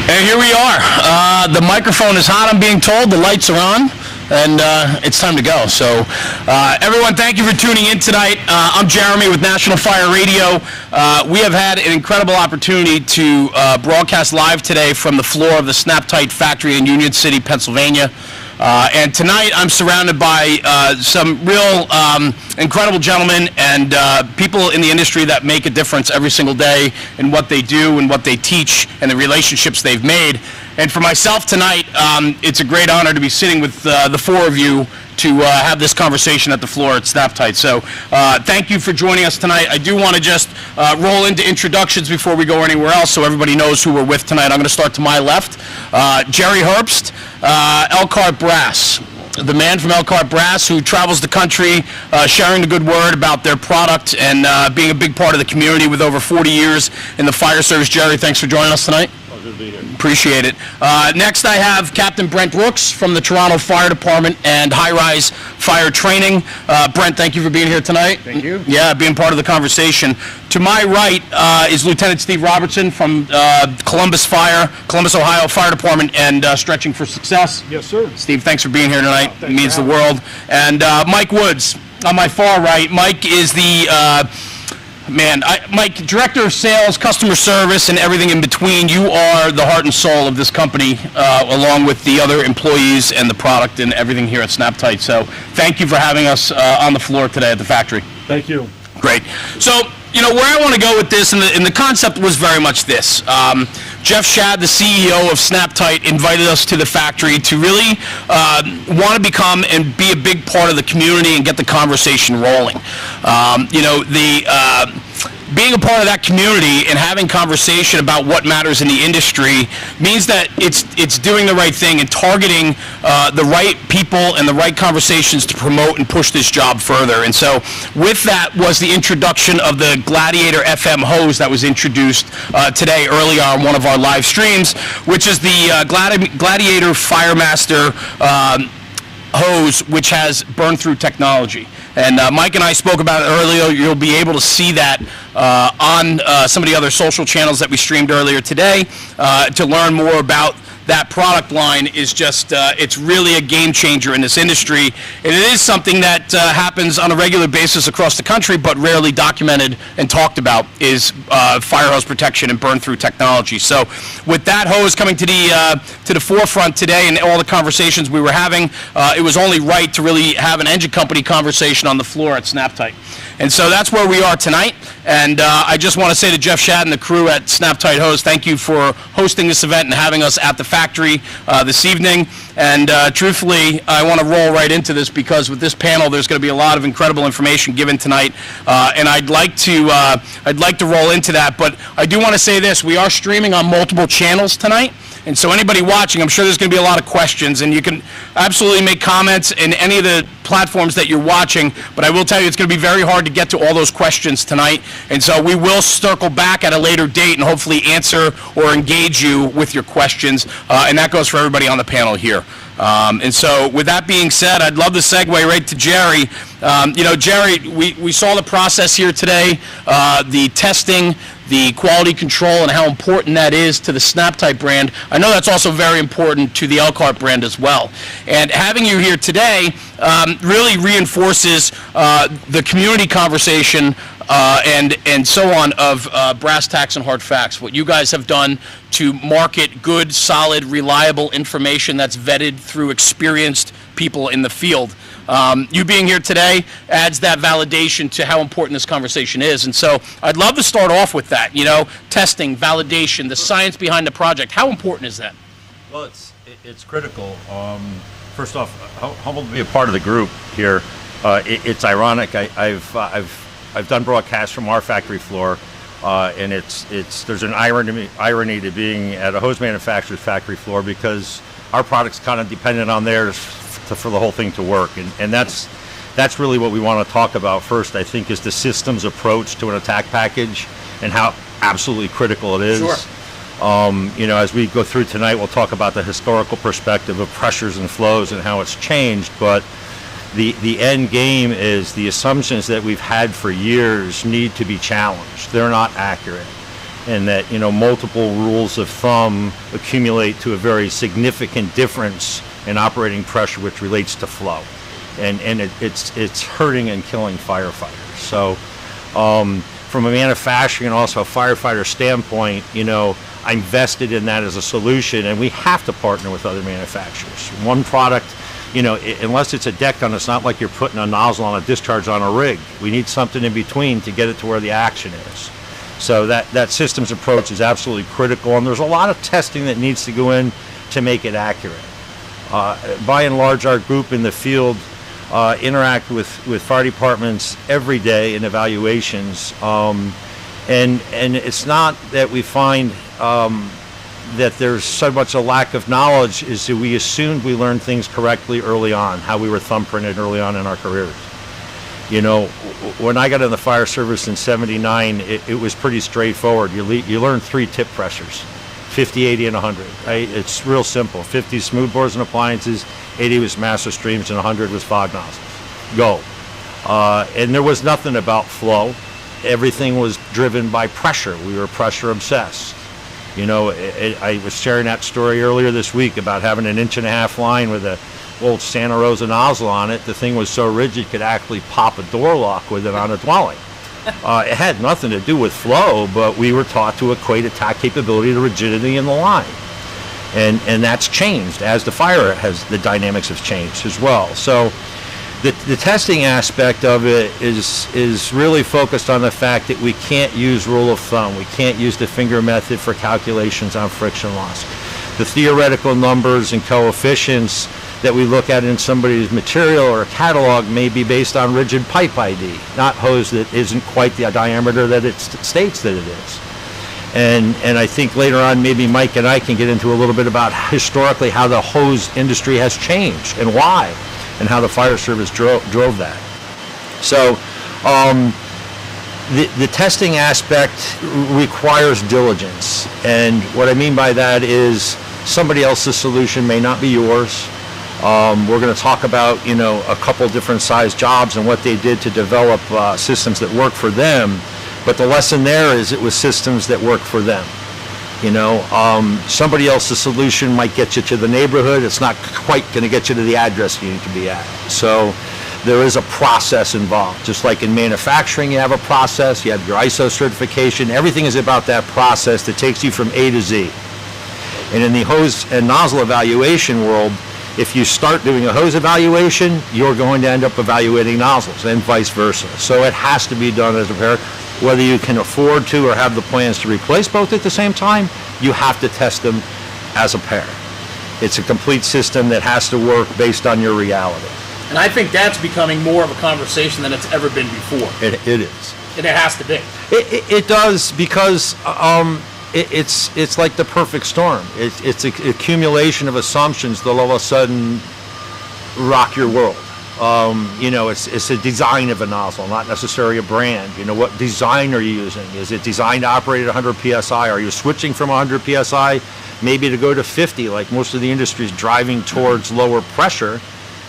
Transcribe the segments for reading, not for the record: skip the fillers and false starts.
And here we are. The microphone is hot, I'm being told. The lights are on, and it's time to go. So, everyone, thank you for tuning in tonight. I'm Jeremy with National Fire Radio. We have had an incredible opportunity to broadcast live today from the floor of the Snap-Tite factory in Union City, Pennsylvania. And tonight I'm surrounded by some real incredible gentlemen and people in the industry that make a difference every single day in what they do and what they teach and the relationships they've made. And for myself tonight, it's a great honor to be sitting with the four of you to have this conversation at the floor at Snap-Tite. So thank you for joining us tonight. I do want to just roll into introductions before we go anywhere else so everybody knows who we're with tonight. I'm going to start to my left. Jerry Herbst, Elkhart Brass. The man from Elkhart Brass who travels the country sharing the good word about their product and being a big part of the community with over 40 years in the fire service. Jerry, thanks for joining us tonight. Good to be here. Appreciate it. Next I have Captain Brent Brooks from the Toronto Fire Department and HighRise Fire Training. Brent, thank you for being here tonight. Thank you. Yeah, being part of the conversation. To my right is Lieutenant Steve Robertson from Columbus, Ohio Fire Department and Stretching for Success. Yes, sir. Steve, thanks for being here tonight. Oh, it means the world. And Mike Woods on my far right. Mike is the Mike, Director of Sales, Customer Service, and everything in between. You are the heart and soul of this company, along with the other employees and the product and everything here at Snap-Tite. So thank you for having us on the floor today at the factory. Thank you. Great. So, you know, where I want to go with this, and the concept was very much this. Jeff Shad, the CEO of Snap-Tite, invited us to the factory to really want to become and be a big part of the community and get the conversation rolling. Being a part of that community and having conversation about what matters in the industry means that it's doing the right thing and targeting the right people and the right conversations to promote and push this job further. And so with that was the introduction of the Gladiator FM hose that was introduced today early on one of our live streams, which is the Gladiator Firemaster hose, which has burn-through technology. And Mike and I spoke about it earlier. You'll be able to see that on some of the other social channels that we streamed earlier today. To learn more about that product line is just, it's really a game changer in this industry. And it is something that happens on a regular basis across the country, but rarely documented and talked about is fire hose protection and burn-through technology. So with that hose coming to the forefront today and all the conversations we were having, it was only right to really have an engine company conversation on the floor at Snap-Tite. And so that's where we are tonight. And I just want to say to Jeff Shad and the crew at Snap-Tite Hose, thank you for hosting this event and having us at the factory this evening. And truthfully, I want to roll right into this because with this panel, there's going to be a lot of incredible information given tonight. And I'd like to roll into that. But I do want to say this: we are streaming on multiple channels tonight. And so anybody watching, I'm sure there's going to be a lot of questions, and you can absolutely make comments in any of the platforms that you're watching, but I will tell you it's going to be very hard to get to all those questions tonight, and so we will circle back at a later date and hopefully answer or engage you with your questions, and that goes for everybody on the panel here. And so with that being said, I'd love to segue right to Jerry. Jerry, we saw the process here today, the testing, the quality control, and how important that is to the Snap-Tite brand. I know that's also very important to the Elkhart brand as well. And having you here today really reinforces the community conversation and so on of brass tacks and hard facts, what you guys have done to market good, solid, reliable information that's vetted through experienced people in the field. You being here today adds that validation to how important this conversation is. And so I'd love to start off with that, testing, validation, the science behind the project. How important is that? Well, it's critical. First off, humbled to be a part of the group here. It's ironic. I've done broadcasts from our factory floor, and there's an irony to being at a hose manufacturer's factory floor because our product's kind of dependent on theirs for the whole thing to work, and that's really what we want to talk about first. I think is the systems approach to an attack package and how absolutely critical it is. Sure. As we go through tonight, we'll talk about the historical perspective of pressures and flows and how it's changed, but the end game is the assumptions that we've had for years need to be challenged. They're not accurate. and that, multiple rules of thumb accumulate to a very significant difference in operating pressure, which relates to flow. And it's hurting and killing firefighters. So from a manufacturing and also a firefighter standpoint, I'm vested in that as a solution, and we have to partner with other manufacturers. One product, unless it's a deck gun, it's not like you're putting a nozzle on a discharge on a rig. We need something in between to get it to where the action is. So that systems approach is absolutely critical, and there's a lot of testing that needs to go in to make it accurate. By and large, our group in the field interact with fire departments every day in evaluations, and it's not that we find that there's so much a lack of knowledge, is that we assumed we learned things correctly early on, how we were thumbprinted early on in our careers. When I got in the fire service in '79, it was pretty straightforward. You learn 3 tip pressures: 50, 80, and 100. Right? It's real simple. 50 smooth bores and appliances, 80 was master streams, and 100 was fog nozzles. Go. And there was nothing about flow. Everything was driven by pressure. We were pressure obsessed. I was sharing that story earlier this week about having an 1.5-inch line with a old Santa Rosa nozzle on it. The thing was so rigid you could actually pop a door lock with it on a dwelling. It had nothing to do with flow, but we were taught to equate attack capability to rigidity in the line. And that's changed as the dynamics have changed as well. So the testing aspect of it is really focused on the fact that we can't use rule of thumb. We can't use the finger method for calculations on friction loss. The theoretical numbers and coefficients that we look at in somebody's material or catalog may be based on rigid pipe ID, not hose that isn't quite the diameter that it states that it is. And I think later on maybe Mike and I can get into a little bit about historically how the hose industry has changed and why, and how the fire service drove that. So the testing aspect requires diligence, and what I mean by that is somebody else's solution may not be yours. We're going to talk about a couple different size jobs and what they did to develop systems that work for them, but the lesson there is it was systems that work for them. Somebody else's solution might get you to the neighborhood. It's not quite going to get you to the address you need to be at. So there is a process involved. Just like in manufacturing, you have a process, you have your ISO certification. Everything is about that process that takes you from A to Z. And in the hose and nozzle evaluation world, if you start doing a hose evaluation, you're going to end up evaluating nozzles and vice versa. So it has to be done as a pair. Whether you can afford to or have the plans to replace both at the same time, you have to test them as a pair. It's a complete system that has to work based on your reality. And I think that's becoming more of a conversation than it's ever been before. It is. And it has to be. It does, because it's like the perfect storm. It's an accumulation of assumptions that all of a sudden rock your world. It's a design of a nozzle, not necessarily a brand. What design are you using? Is it designed to operate at 100 PSI? Are you switching from 100 PSI maybe to go to 50, like most of the industry is driving towards lower pressure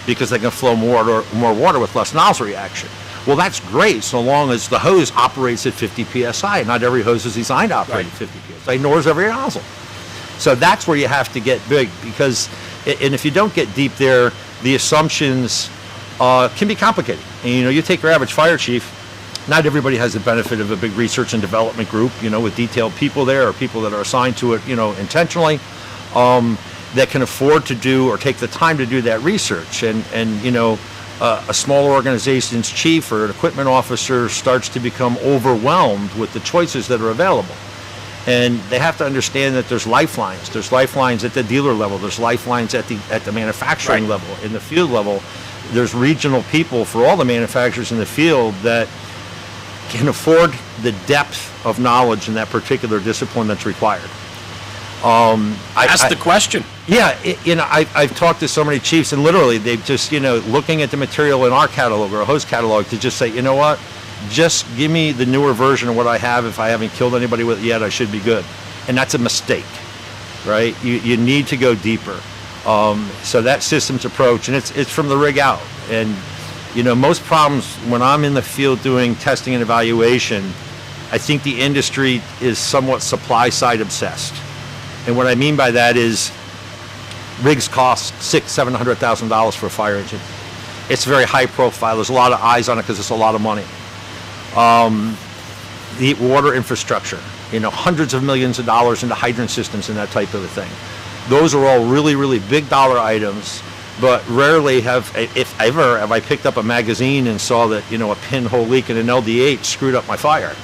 because they can flow more water with less nozzle reaction? Well, that's great so long as the hose operates at 50 PSI. Not every hose is designed to operate at 50 PSI, nor is every nozzle. So that's where you have to get big, because, and if you don't get deep there, the assumptions can be complicated. And, you take your average fire chief, not everybody has the benefit of a big research and development group, with detailed people there, or people that are assigned to it, intentionally, that can afford to do or take the time to do that research. And a small organization's chief or an equipment officer starts to become overwhelmed with the choices that are available. And they have to understand that there's lifelines. There's lifelines at the dealer level. There's lifelines at the manufacturing level, in the field level. There's regional people for all the manufacturers in the field that can afford the depth of knowledge in that particular discipline that's required. That's the question. Yeah, I've talked to so many chiefs, and literally they've just, looking at the material in our catalog or a hose catalog, to just say, you know what, just give me the newer version of what I have. If I haven't killed anybody with it yet, I should be good. And that's a mistake, right? You need to go deeper. So that systems approach, and it's from the rig out. And most problems when I'm in the field doing testing and evaluation, I think the industry is somewhat supply side obsessed. And what I mean by that is rigs cost $600,000-$700,000 for a fire engine. It's very high profile. There's a lot of eyes on it because it's a lot of money. The water infrastructure, hundreds of millions of dollars into hydrant systems and that type of a thing. Those are all really, really big dollar items, but rarely if ever, have I picked up a magazine and saw that, a pinhole leak in an LD8 screwed up my fire.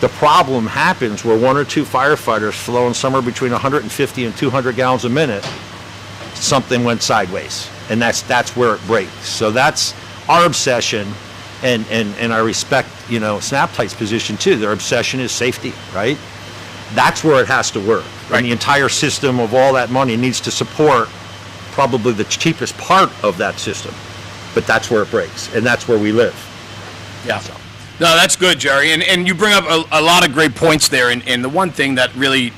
The problem happens where one or two firefighters flowing somewhere between 150 and 200 gallons a minute, something went sideways, and that's where it breaks. So that's our obsession, and I respect Snap-Tite's position too. Their obsession is safety, right? That's where it has to work. Right. And the entire system of all that money needs to support probably the cheapest part of that system, but that's where it breaks, and that's where we live. Yeah. So. No, that's good, Jerry, and you bring up a lot of great points there, and the one thing that really,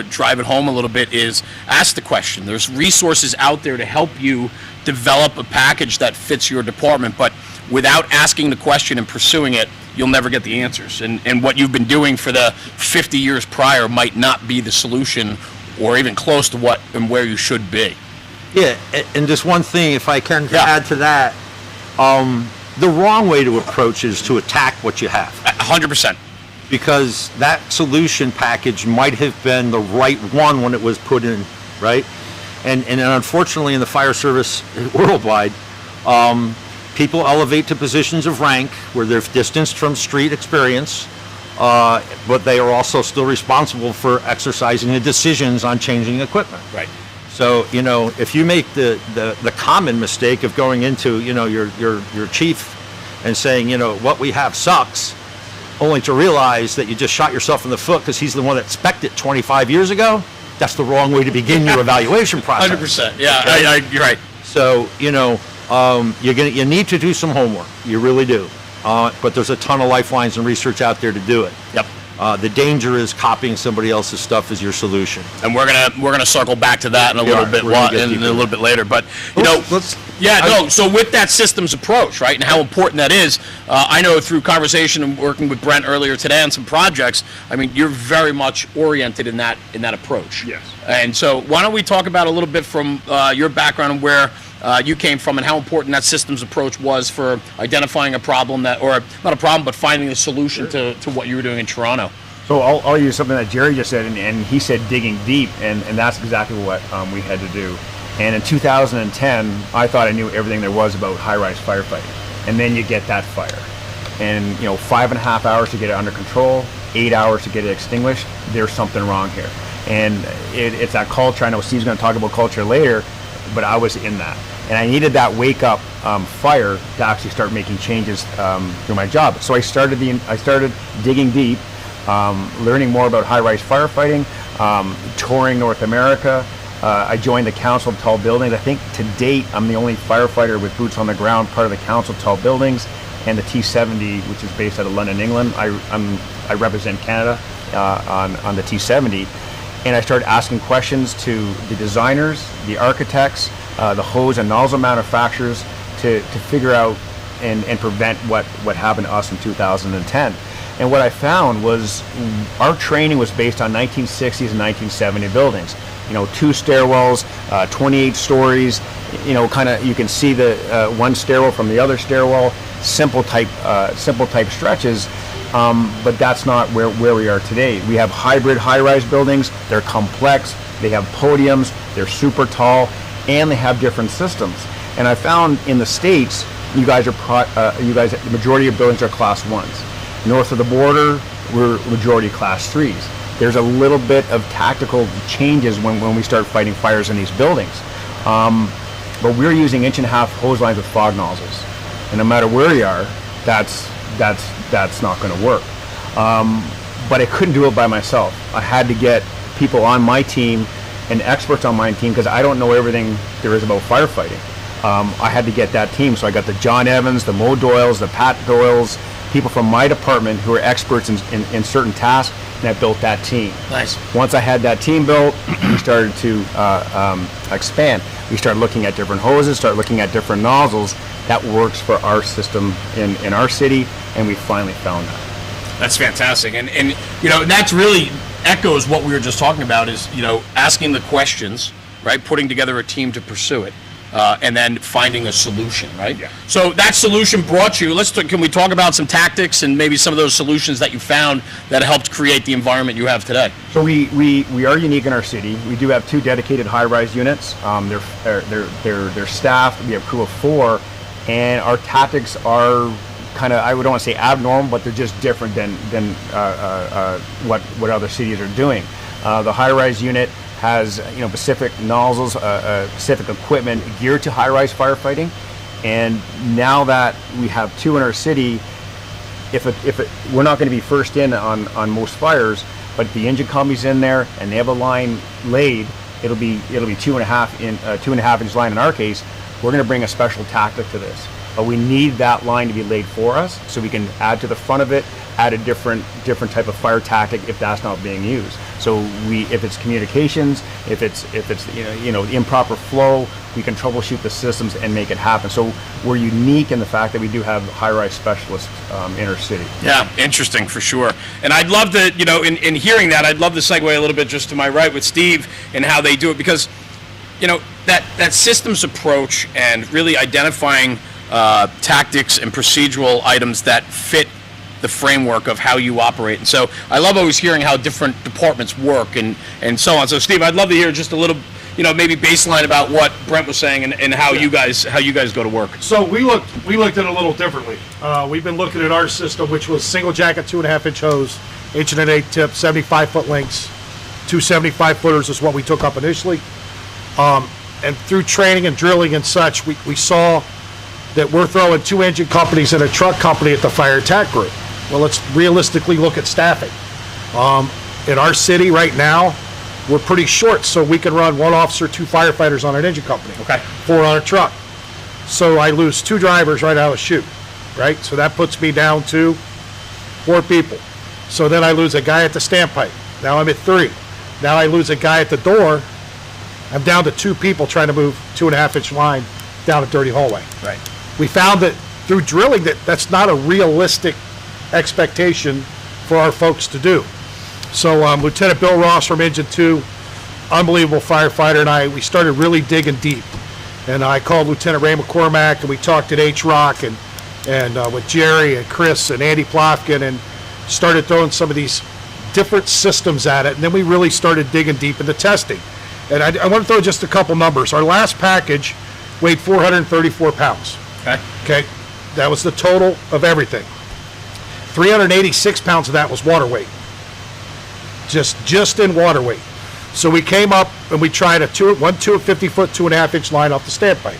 drive it home a little bit is ask the question. There's resources out there to help you develop a package that fits your department, but without asking the question and pursuing it, you'll never get the answers, and what you've been doing for the 50 years prior might not be the solution or even close to what and where you should be. Yeah, and just one thing, if I can add to that, the wrong way to approach is to attack what you have. 100%. Because that solution package might have been the right one when it was put in, right? And unfortunately in the fire service worldwide, people elevate to positions of rank where they're distanced from street experience, but they are also still responsible for exercising the decisions on changing equipment. Right. So, if you make the common mistake of going into, your chief and saying, what we have sucks, only to realize that you just shot yourself in the foot because he's the one that spec'd it 25 years ago, that's the wrong way to begin your evaluation process. 100%. Yeah, okay? You're right. So, you need to do some homework. You really do. But there's a ton of lifelines and research out there to do it. Yep. The danger is copying somebody else's stuff as your solution. And we're gonna circle back to that in a little bit later. But so with that systems approach, right, and how important that is, I know through conversation and working with Brent earlier today on some projects. I mean, you're very much oriented in that approach. Yes. And so why don't we talk about a little bit from your background and where you came from and how important that systems approach was for identifying a problem or not a problem, but finding a solution to what you were doing in Toronto. So I'll use something that Jerry just said, and he said digging deep, and that's exactly what we had to do. And in 2010, I thought I knew everything there was about high-rise firefighting. And then you get that fire. And 5.5 hours to get it under control, 8 hours to get it extinguished, there's something wrong here. And it's that culture. I know Steve's going to talk about culture later, but I was in that. And I needed that wake-up fire to actually start making changes through my job. So I started digging deep, learning more about high-rise firefighting, touring North America. I joined the Council of Tall Buildings. I think to date, I'm the only firefighter with boots on the ground, part of the Council of Tall Buildings, and the T70, which is based out of London, England. I represent Canada on the T70. And I started asking questions to the designers, the architects, the hose and nozzle manufacturers to figure out and prevent what happened to us in 2010. And what I found was our training was based on 1960s and 1970 buildings. 2 stairwells, 28 stories, you can see the one stairwell from the other stairwell, simple type stretches. But that's not where we are today. We have hybrid high-rise buildings. They're complex. They have podiums. They're super tall, and they have different systems. And I found in the States, the majority of buildings are Class 1s. North of the border, we're majority Class 3s. There's a little bit of tactical changes when we start fighting fires in these buildings. But we're using 1.5-inch hose lines with fog nozzles, and no matter where you are, that's not going to work. But I couldn't do it by myself. I had to get people on my team and experts on my team because I don't know everything there is about firefighting. I had to get that team, so I got the John Evans, the Mo Doyles, the Pat Doyles, people from my department who are experts in certain tasks, and I built that team. Nice. Once I had that team built, we started to expand. We started looking at different hoses, started looking at different nozzles that works for our system in our city, and we finally found that. That's fantastic. And that's really echoes what we were just talking about is, asking the questions, right? Putting together a team to pursue it. And then finding a solution, right? Yeah. So that solution brought you. Can we talk about some tactics and maybe some of those solutions that you found that helped create the environment you have today? So we are unique in our city. We do have 2 dedicated high-rise units. They're staffed. We have a crew of 4, and our tactics are kind of, I don't want to say abnormal, but they're just different than what other cities are doing. The high-rise unit has specific nozzles, specific equipment geared to high-rise firefighting, and now that we have 2 in our city, we're not going to be first in on most fires, but if the engine company's in there and they have a line laid, it'll be 2.5 inch line in our case. We're going to bring a special tactic to this, but we need that line to be laid for us so we can add to the front of it, add a different type of fire tactic if that's not being used. So if it's communications, if it's improper flow, we can troubleshoot the systems and make it happen. So we're unique in the fact that we do have high-rise specialists in our city. Yeah, interesting for sure. And I'd love to, in hearing that, I'd love to segue a little bit just to my right with Steve and how they do it, because that systems approach and really identifying tactics and procedural items that fit the framework of how you operate. And so I love always hearing how different departments work and so on. So Steve, I'd love to hear just a little, maybe baseline about what Brent was saying and how you guys go to work. So we looked at it a little differently. We've been looking at our system, which was single jacket 2.5 inch hose, 1.8 tip, 75-foot lengths, 2 75-footers is what we took up initially. And through training and drilling and such, we saw that we're throwing 2 engine companies and a truck company at the fire attack group. Well, let's realistically look at staffing. In our city right now, we're pretty short, so we can run 1 officer, 2 firefighters on an engine company. Okay. 4 on a truck. So I lose 2 drivers right out of the chute, right? So that puts me down to 4 people. So then I lose a guy at the standpipe. Now I'm at 3. Now I lose a guy at the door. I'm down to 2 people trying to move 2.5 inch line down a dirty hallway. Right. We found that through drilling that's not a realistic expectation for our folks to do. So Lieutenant Bill Ross from Engine 2, unbelievable firefighter, and we started really digging deep. And I called Lieutenant Ray McCormack, and we talked at H-Rock and with Jerry and Chris and Andy Plofkin, and started throwing some of these different systems at it. And then we really started digging deep into testing. And I want to throw just a couple numbers. Our last package weighed 434 pounds. Okay. That was the total of everything. 386 pounds of that was water weight. Just in water weight. So we came up and we tried a 50-foot, 2.5 inch line off the standpipe.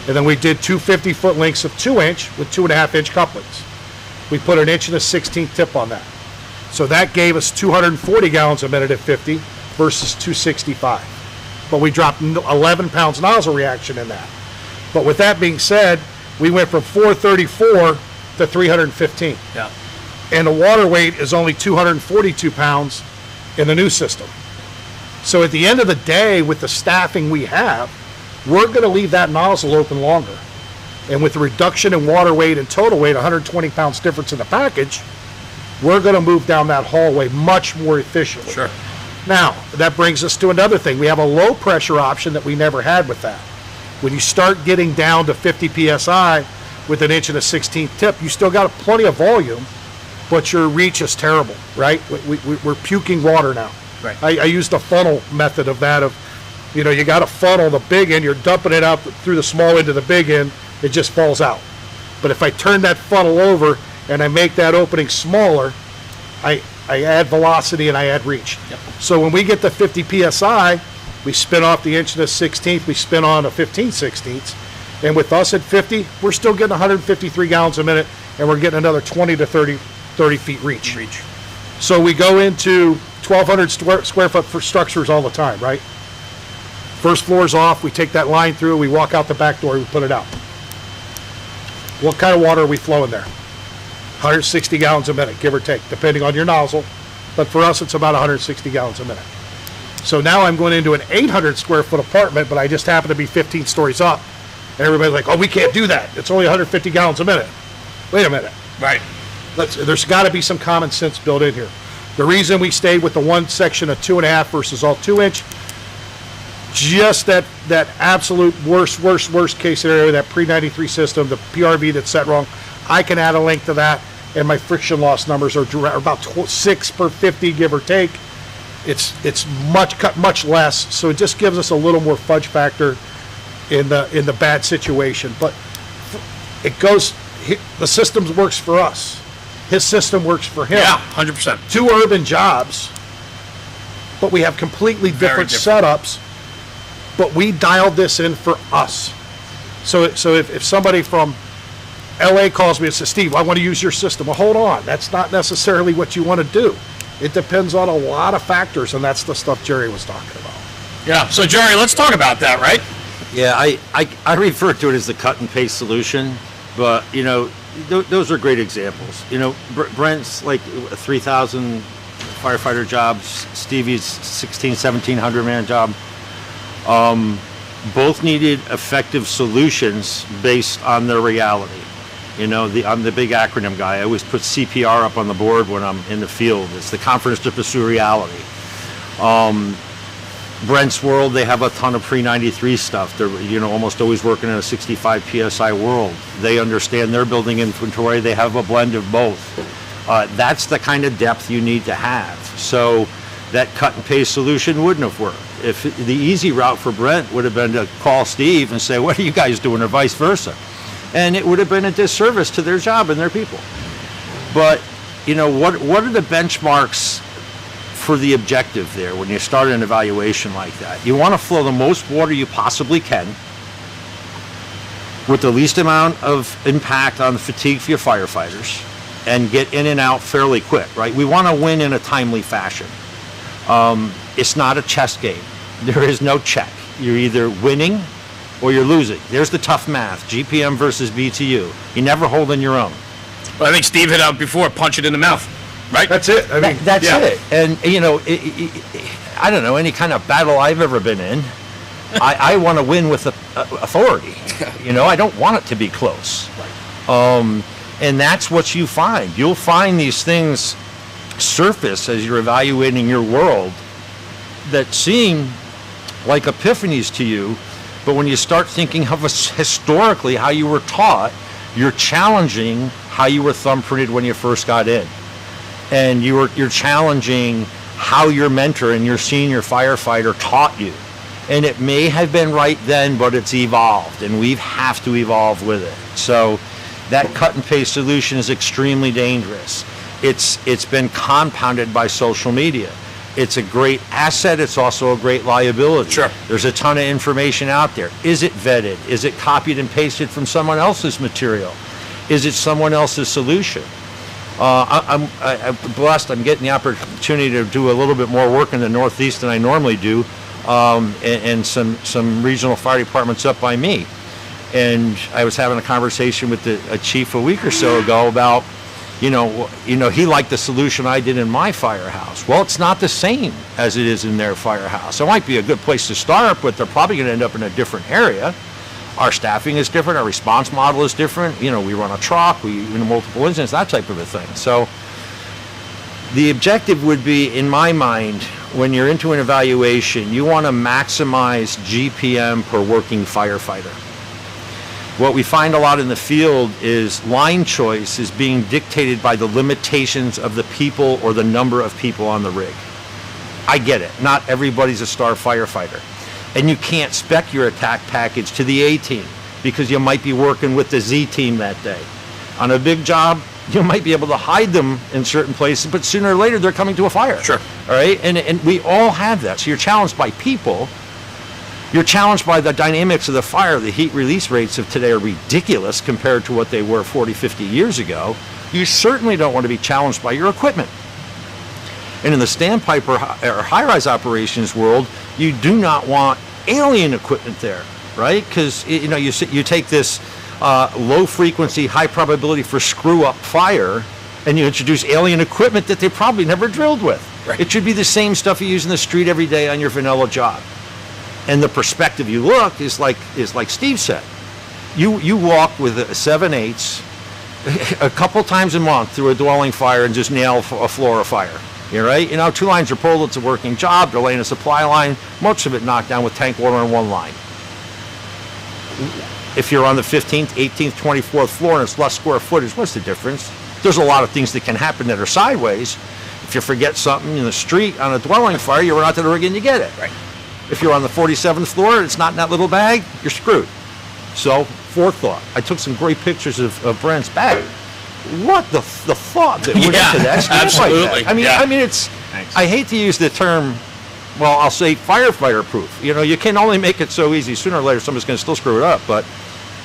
And then we did 2 50-foot lengths of 2 inch with 2.5 inch couplings. We put an 1 1/16 tip on that. So that gave us 240 gallons a minute at 50 versus 265. But we dropped 11 pounds nozzle reaction in that. But with that being said, we went from 434 to 315. Yeah. And the water weight is only 242 pounds in the new system. So at the end of the day, with the staffing we have, we're going to leave that nozzle open longer. And with the reduction in water weight and total weight, 120 pounds difference in the package, we're going to move down that hallway much more efficiently. Sure. Now, that brings us to another thing. We have a low pressure option that we never had with that. When you start getting down to 50 PSI with an 1 1/16 tip, you still got plenty of volume, but your reach is terrible, right? We're puking water now. Right. I use the funnel method of that you got to funnel the big end, you're dumping it out through the small end to the big end, it just falls out. But if I turn that funnel over and I make that opening smaller, I add velocity and I add reach. Yep. So when we get to 50 PSI, we spin off the 1 1/16, we spin on a 15/16, and with us at 50, we're still getting 153 gallons a minute, and we're getting another 20 to 30 feet reach. So we go into 1,200 square foot for structures all the time, right? First floor's off, we take that line through, we walk out the back door, we put it out. What kind of water are we flowing there? 160 gallons a minute, give or take, depending on your nozzle. But for us, it's about 160 gallons a minute. So now I'm going into an 800 square foot apartment, but I just happen to be 15 stories up. And everybody's like, oh, we can't do that. It's only 150 gallons a minute. Wait a minute. Right. There's got to be some common sense built in here. The reason we stayed with the one section of 2.5 versus all 2-inch, just that absolute worst case scenario, that pre-93 system, the PRV that's set wrong, I can add a link to that, and my friction loss numbers are about 6 per 50, give or take. It's much less, so it just gives us a little more fudge factor in the bad situation. But it goes, the system works for us. His system works for him. Yeah, 100%. 2 urban jobs, but we have completely different setups, but we dialed this in for us. So if somebody from LA calls me and says, Steve, I want to use your system. Well, hold on. That's not necessarily what you want to do. It depends on a lot of factors, and that's the stuff Jerry was talking about. Yeah, so Jerry, let's talk about that, right? Yeah, I refer to it as the cut and paste solution, but those are great examples. Brent's like 3,000 firefighter jobs, Stevie's 1,700 man job. Both needed effective solutions based on their reality. I'm the big acronym guy. I always put CPR up on the board when I'm in the field. It's the confidence to pursue reality. Brent's world, they have a ton of pre-93 stuff. They're almost always working in a 65 PSI world. They understand their building inventory. They have a blend of both. That's the kind of depth you need to have. So that cut and paste solution wouldn't have worked. If the easy route for Brent would have been to call Steve and say, what are you guys doing, or vice versa? And it would have been a disservice to their job and their people. But, what are the benchmarks for the objective there when you start an evaluation like that? You want to flow the most water you possibly can with the least amount of impact on the fatigue for your firefighters and get in and out fairly quick, right? We want to win in a timely fashion. It's not a chess game. There is no check. You're either winning or you're losing. There's the tough math, GPM versus BTU. You never hold in your own. Well, I think Steve hit out before, punch it in the mouth, right? That's it. I mean, that's it. And, I don't know, any kind of battle I've ever been in, I want to win with authority. I don't want it to be close. And that's what you find. You'll find these things surface as you're evaluating your world that seem like epiphanies to you, but when you start thinking of historically how you were taught, you're challenging how you were thumbprinted when you first got in. And you're challenging how your mentor and your senior firefighter taught you. And it may have been right then, but it's evolved, and we have to evolve with it. So that cut and paste solution is extremely dangerous. It's been compounded by social media. It's a great asset. It's also a great liability. Sure. There's a ton of information out there. Is it vetted? Is it copied and pasted from someone else's material? Is it someone else's solution? I'm blessed. I'm getting the opportunity to do a little bit more work in the Northeast than I normally do, and some regional fire departments up by me. And I was having a conversation with a chief a week or so ago about, he liked the solution I did in my firehouse. Well, it's not the same as it is in their firehouse. It might be a good place to start, but they're probably going to end up in a different area. Our staffing is different. Our response model is different. We run a truck, we multiple incidents, that type of a thing. So the objective would be, in my mind, when you're into an evaluation, you want to maximize GPM per working firefighter. What we find a lot in the field is line choice is being dictated by the limitations of the people or the number of people on the rig. I get it. Not everybody's a star firefighter. And you can't spec your attack package to the A team because you might be working with the Z team that day. On a big job, you might be able to hide them in certain places, but sooner or later they're coming to a fire. Sure. All right? And we all have that. So you're challenged by people. You're challenged by the dynamics of the fire. The heat release rates of today are ridiculous compared to what they were 40, 50 years ago. You certainly don't want to be challenged by your equipment. And in the standpipe or high-rise operations world, you do not want alien equipment there, right? Because you take this low-frequency, high-probability for screw-up fire, and you introduce alien equipment that they probably never drilled with. Right. It should be the same stuff you use in the street every day on your vanilla job. And the perspective you look is like Steve said. You walk with a 7/8 a couple times a month through a dwelling fire and just nail a floor of fire. You're right. 2 lines are pulled. It's a working job. They're laying a supply line. Most of it knocked down with tank water on one line. If you're on the 15th, 18th, 24th floor and it's less square footage, what's the difference? There's a lot of things that can happen that are sideways. If you forget something in the street on a dwelling fire, you run out to the rig and you get it. Right. If you're on the 47th floor and it's not in that little bag, you're screwed. So, forethought. I took some great pictures of Brent's bag. What the thought that went into that absolutely. Bag. I mean, it's. Thanks. I hate to use the term. Well, I'll say firefighter proof. You can only make it so easy. Sooner or later, somebody's going to still screw it up. But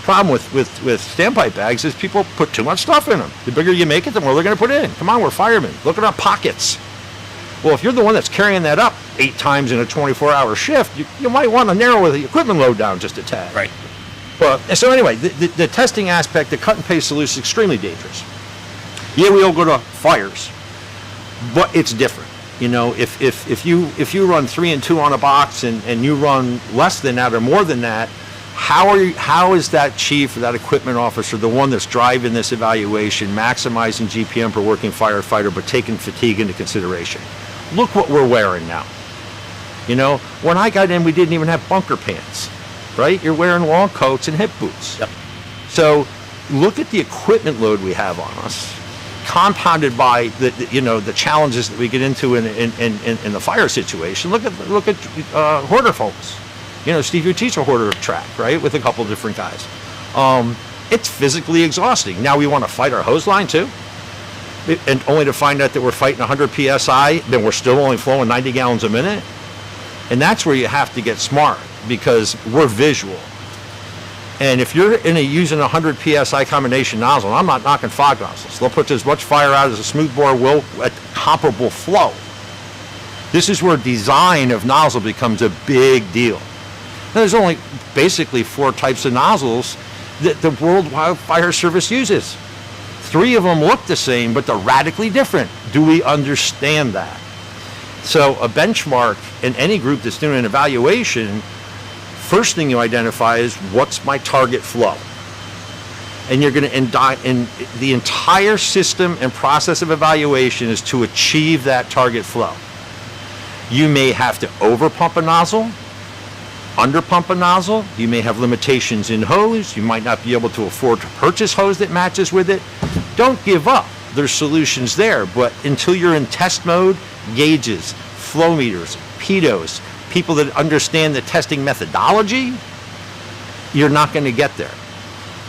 problem with standpipe bags is people put too much stuff in them. The bigger you make it, the more they're going to put in. Come on, we're firemen. Look at our pockets. Well, if you're the one that's carrying that up 8 times in a 24-hour shift, you might want to narrow the equipment load down just a tad. Right. So anyway, the testing aspect, the cut and paste solution is extremely dangerous. Yeah, we all go to fires, but it's different. If you run 3 and 2 on a box and you run less than that or more than that, how is that chief or that equipment officer, the one that's driving this evaluation, maximizing GPM per working firefighter, but taking fatigue into consideration? Look what we're wearing now. When I got in, we didn't even have bunker pants. Right? You're wearing long coats and hip boots. Yep. So look at the equipment load we have on us, compounded by the challenges that we get into in the fire situation. Look at hoarder folks. Steve, you teach a hoarder track, right, with a couple different guys. It's physically exhausting. Now we want to fight our hose line too, and only to find out that we're fighting 100 psi, then we're still only flowing 90 gallons a minute. And that's where you have to get smart, because we're visual. And if you're using a 100 psi combination nozzle, and I'm not knocking fog nozzles, they'll put as much fire out as a smoothbore will at comparable flow. This is where design of nozzle becomes a big deal. Now, there's only basically 4 types of nozzles that the World Wildfire Service uses. 3 of them look the same, but they're radically different. Do we understand that? So a benchmark in any group that's doing an evaluation, first thing you identify is, what's my target flow? And you're going to the entire system and process of evaluation is to achieve that target flow. You may have to over pump a nozzle, under pump a nozzle. You may have limitations in hose. You might not be able to afford to purchase hose that matches with it. Don't give up. There's solutions there, but until you're in test mode, gauges, flow meters, pedos, people that understand the testing methodology, you're not going to get there.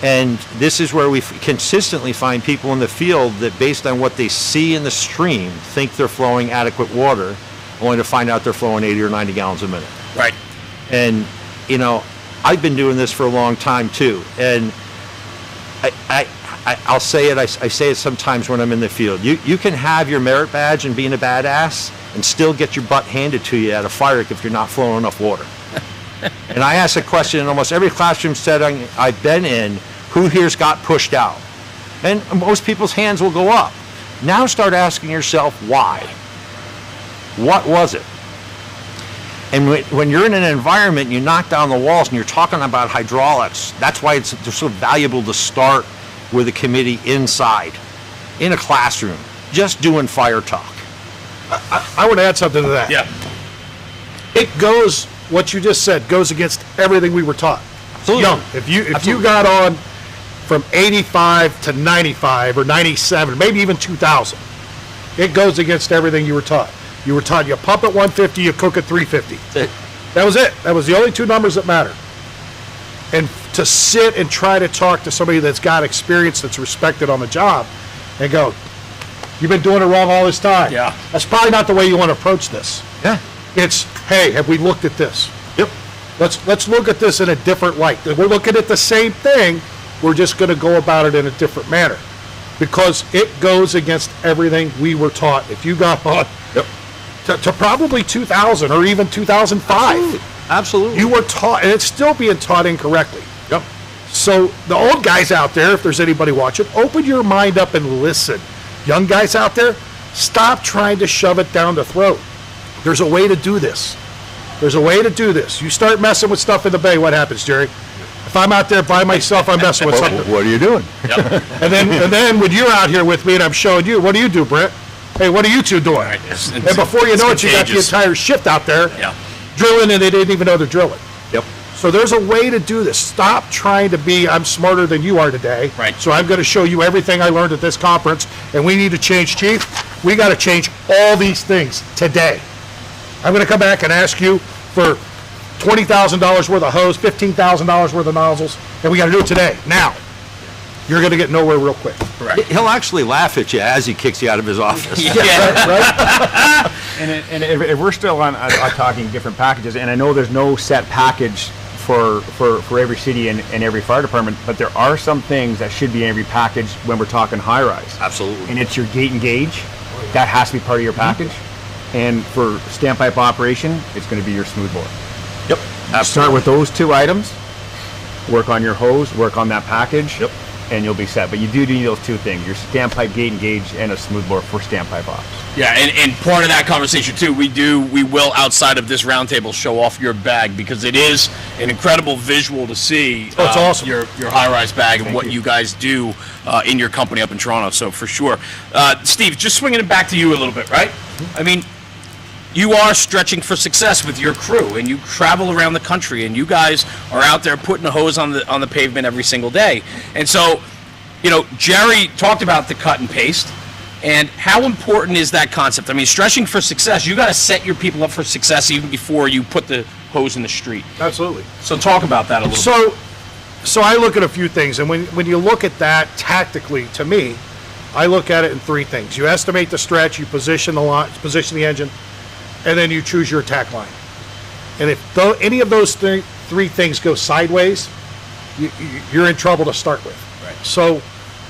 And this is where we consistently find people in the field that, based on what they see in the stream, think they're flowing adequate water, only to find out they're flowing 80 or 90 gallons a minute. Right. And, I've been doing this for a long time too. And I'll say it, I say it sometimes when I'm in the field. You can have your merit badge and being a badass and still get your butt handed to you at a fire if you're not flowing enough water. And I ask a question in almost every classroom setting I've been in, who here's got pushed out? And most people's hands will go up. Now start asking yourself, why? What was it? And when you're in an environment, you knock down the walls and you're talking about hydraulics, that's why it's so valuable to start with a committee inside, in a classroom, just doing fire talk. I would add something to that. Yeah. It goes, what you just said, goes against everything we were taught. Absolutely. Young. If you got on from 85 to 95 or 97, maybe even 2000, it goes against everything you were taught. You were taught you pump at 150, you cook at 350. That's it. That was it. That was the only 2 numbers that mattered. And to sit and try to talk to somebody that's got experience, that's respected on the job, and go, you've been doing it wrong all this time. Yeah. That's probably not the way you want to approach this. Yeah. It's, hey, have we looked at this? Yep. Let's look at this in a different light. We're looking at the same thing, we're just going to go about it in a different manner. Because it goes against everything we were taught. If you got on to probably 2000 or even 2005. Absolutely. You were taught, and it's still being taught incorrectly. Yep. So the old guys out there, if there's anybody watching, open your mind up and listen. Young guys out there, stop trying to shove it down the throat. There's a way to do this. There's a way to do this. You start messing with stuff in the bay, what happens, Jerry? A If I'm out there by myself, I'm messing with something. What are you doing? And then when you're out here with me and I'm showing you, what do you do, Brent? Hey, what are you two doing? Right. And before you know it, you got the entire shift out there Yeah. drilling, and they didn't even know they're drilling. Yep. So there's a way to do this. Stop trying to be, I'm smarter than you are today. Right. So I'm going to show you everything I learned at this conference, and we need to change, Chief. We got to change all these things today. I'm going to come back and ask you for $20,000 worth of hose, $15,000 worth of nozzles, and we got to do it today, now. You're going to get nowhere real quick. Correct. He'll actually laugh at you as he kicks you out of his office. Yeah. And if we're still on talking different packages, and I know there's no set package for every city and every fire department, but there are some things that should be in every package when we're talking HighRise. Absolutely. And it's your gate and gauge. That has to be part of your package. And for standpipe operation, it's going to be your smoothbore. Yep. Start with those two items, work on your hose, work on that package, Yep. and you'll be set. But you do need those two things, your standpipe gate and gauge and a smoothbore for standpipe ops. Yeah, and part of that conversation too, we will outside of this roundtable show off your bag, because it is an incredible visual to see. Oh, it's awesome. Your HighRise bag and what you guys do in your company up in Toronto. So for sure, Steve, just swinging it back to you a little bit, right? I mean, you are stretching for success with your crew, and you travel around the country, and you guys are out there putting a hose on the pavement every single day. And so, Jerry talked about the cut and paste, and how important is that concept? I mean, stretching for success, you got to set your people up for success even before you put the hose in the street. Absolutely. So talk about that a little bit. So I look at a few things, and when you look at that tactically, to me, I look at it in three things. You estimate the stretch, you position the engine, and then you choose your attack line. And if any of those three things go sideways, you're in trouble to start with. Right. So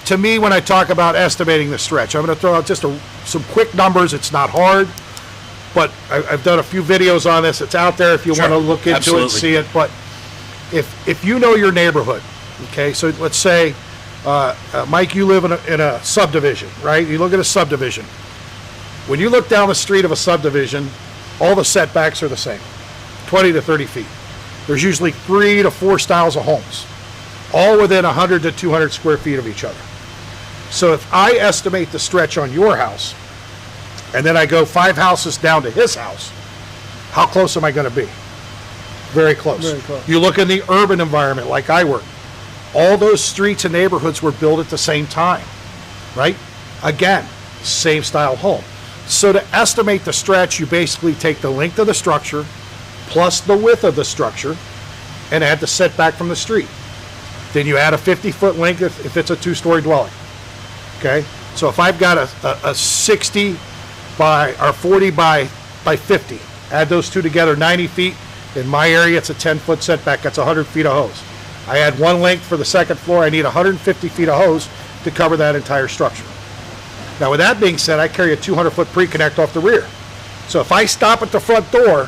to me, when I talk about estimating the stretch, I'm going to throw out just some quick numbers. It's not hard, but I've done a few videos on this. It's out there if you want to look into it and see it. But if you know your neighborhood, okay, so let's say, Mike, you live in a subdivision, right? You look at a subdivision. When you look down the street of a subdivision, all the setbacks are the same, 20 to 30 feet. There's usually 3 to 4 styles of homes, all within 100 to 200 square feet of each other. So if I estimate the stretch on your house, and then I go 5 houses down to his house, how close am I going to be? Very close. Very close. You look in the urban environment like I work, all those streets and neighborhoods were built at the same time, right? Again, same style home. So to estimate the stretch, you basically take the length of the structure plus the width of the structure and add the setback from the street. Then you add a 50-foot length if it's a 2-story dwelling. Okay? So if I've got a 60 by or 40 by 50, add those two together, 90 feet. In my area, it's a 10-foot setback. That's 100 feet of hose. I add one length for the second floor. I need 150 feet of hose to cover that entire structure. Now, with that being said, I carry a 200-foot pre-connect off the rear. So if I stop at the front door,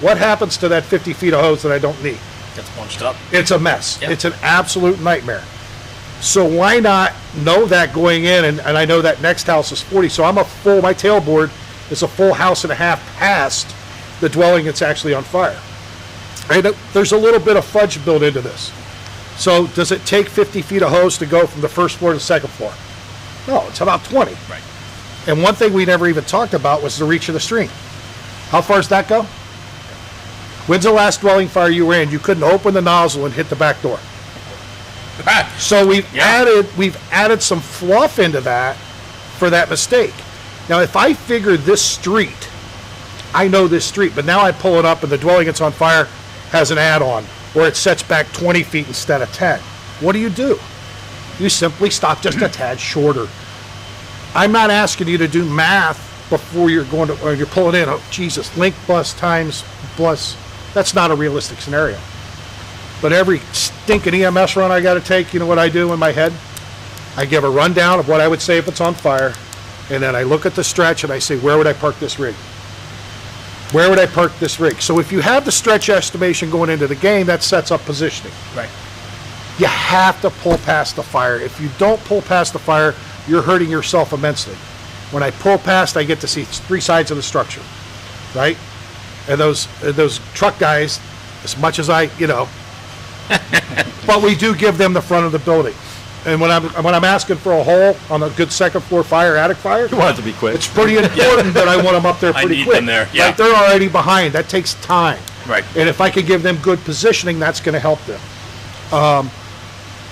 what happens to that 50 feet of hose that I don't need? Gets bunched up. It's a mess. Yep. It's an absolute nightmare. So why not know that going in, and I know that next house is 40, so my tailboard is a full house and a half past the dwelling that's actually on fire. And there's a little bit of fudge built into this. So does it take 50 feet of hose to go from the first floor to the second floor? No, it's about 20. Right. And one thing we never even talked about was the reach of the stream. How far does that go? When's the last dwelling fire you were in? You couldn't open the nozzle and hit the back door. So we've added some fluff into that for that mistake. Now, if I figure this street, I know this street, but now I pull it up and the dwelling that's on fire has an add-on, or it sets back 20 feet instead of 10. What do? You simply stop just a tad shorter. I'm not asking you to do math before you're going to, or you're pulling in, oh, Jesus, length plus times plus. That's not a realistic scenario. But every stinking EMS run I got to take, you know what I do in my head? I give a rundown of what I would say if it's on fire, and then I look at the stretch and I say, where would I park this rig? Where would I park this rig? So if you have the stretch estimation going into the game, that sets up positioning. Right. You have to pull past the fire. If you don't pull past the fire, you're hurting yourself immensely. When I pull past, I get to see 3 sides of the structure, right? And those truck guys, as much as I But we do give them the front of the building. And when I'm asking for a hole on a good second floor fire, attic fire, You want it to be quick. it's pretty important that I want them up there I pretty need quick. them there, yeah. Like, they're already behind. That takes time. Right. And if I can give them good positioning, that's going to help them.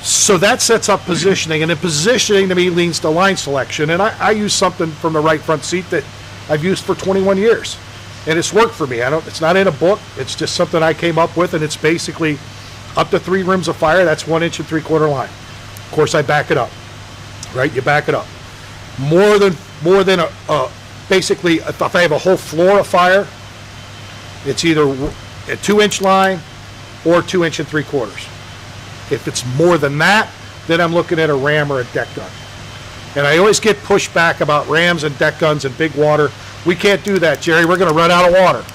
So that sets up positioning, and then positioning to me leads to line selection. And I use something from the right front seat that I've used for 21 years, and it's worked for me. It's not in a book. It's just something I came up with, and it's basically up to 3 rooms of fire. That's 1 inch and 3/4 line. Of course, I back it up. Right, you back it up. More than basically, if I have a whole floor of fire, it's either a 2-inch line or 2 inch and 3/4. If it's more than that, then I'm looking at a ram or a deck gun. And I always get pushed back about rams and deck guns and big water. We can't do that, Jerry. We're going to run out of water.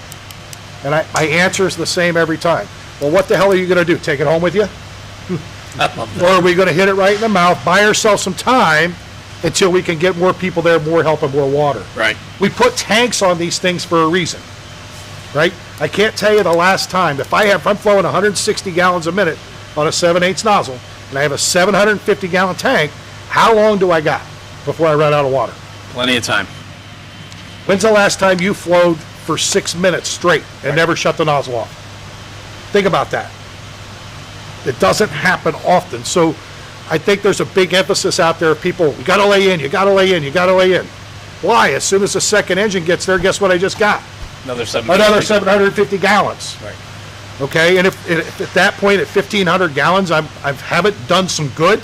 And I answer is the same every time. Well, what the hell are you going to do? Take it home with you? Or are we going to hit it right in the mouth, buy ourselves some time until we can get more people there, more help, and more water? Right. We put tanks on these things for a reason, right? I can't tell you the last time. If I'm flowing 160 gallons a minute on a 7/8 nozzle, and I have a 750-gallon tank, how long do I got before I run out of water? Plenty of time. When's the last time you flowed for 6 minutes straight and never shut the nozzle off? Think about that. It doesn't happen often. So I think there's a big emphasis out there of people, you got to lay in, you got to lay in, you got to lay in. Why? As soon as the second engine gets there, guess what I just got? Another 750 gallons. Right. Okay, and if at that point at 1,500 gallons I haven't done some good,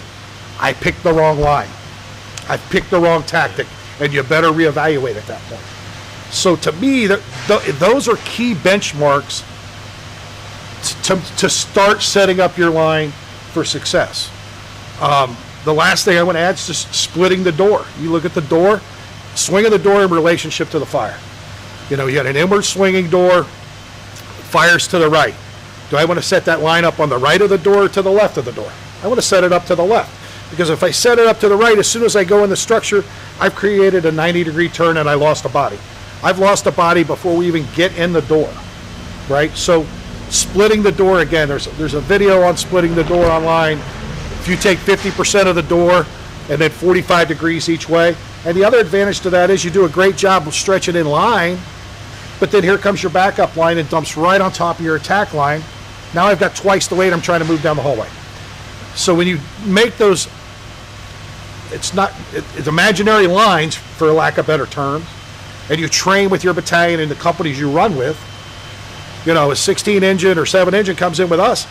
I picked the wrong line. I picked the wrong tactic, and you better reevaluate at that point. So to me, those are key benchmarks to start setting up your line for success. The last thing I want to add is just splitting the door. You look at the door, swinging the door in relationship to the fire. You know, you got an inward swinging door, fires to the right. Do I want to set that line up on the right of the door or to the left of the door? I want to set it up to the left, because if I set it up to the right, as soon as I go in the structure, I've created a 90-degree turn and I lost a body. I've lost a body before we even get in the door, right? So splitting the door, again, there's a video on splitting the door online. If you take 50% of the door and then 45 degrees each way, and the other advantage to that is you do a great job of stretching in line, but then here comes your backup line and dumps right on top of your attack line. Now I've got twice the weight I'm trying to move down the hallway. So when you make those, it's imaginary lines, for lack of better terms, and you train with your battalion and the companies you run with, you know, a 16 engine or 7 engine comes in with us,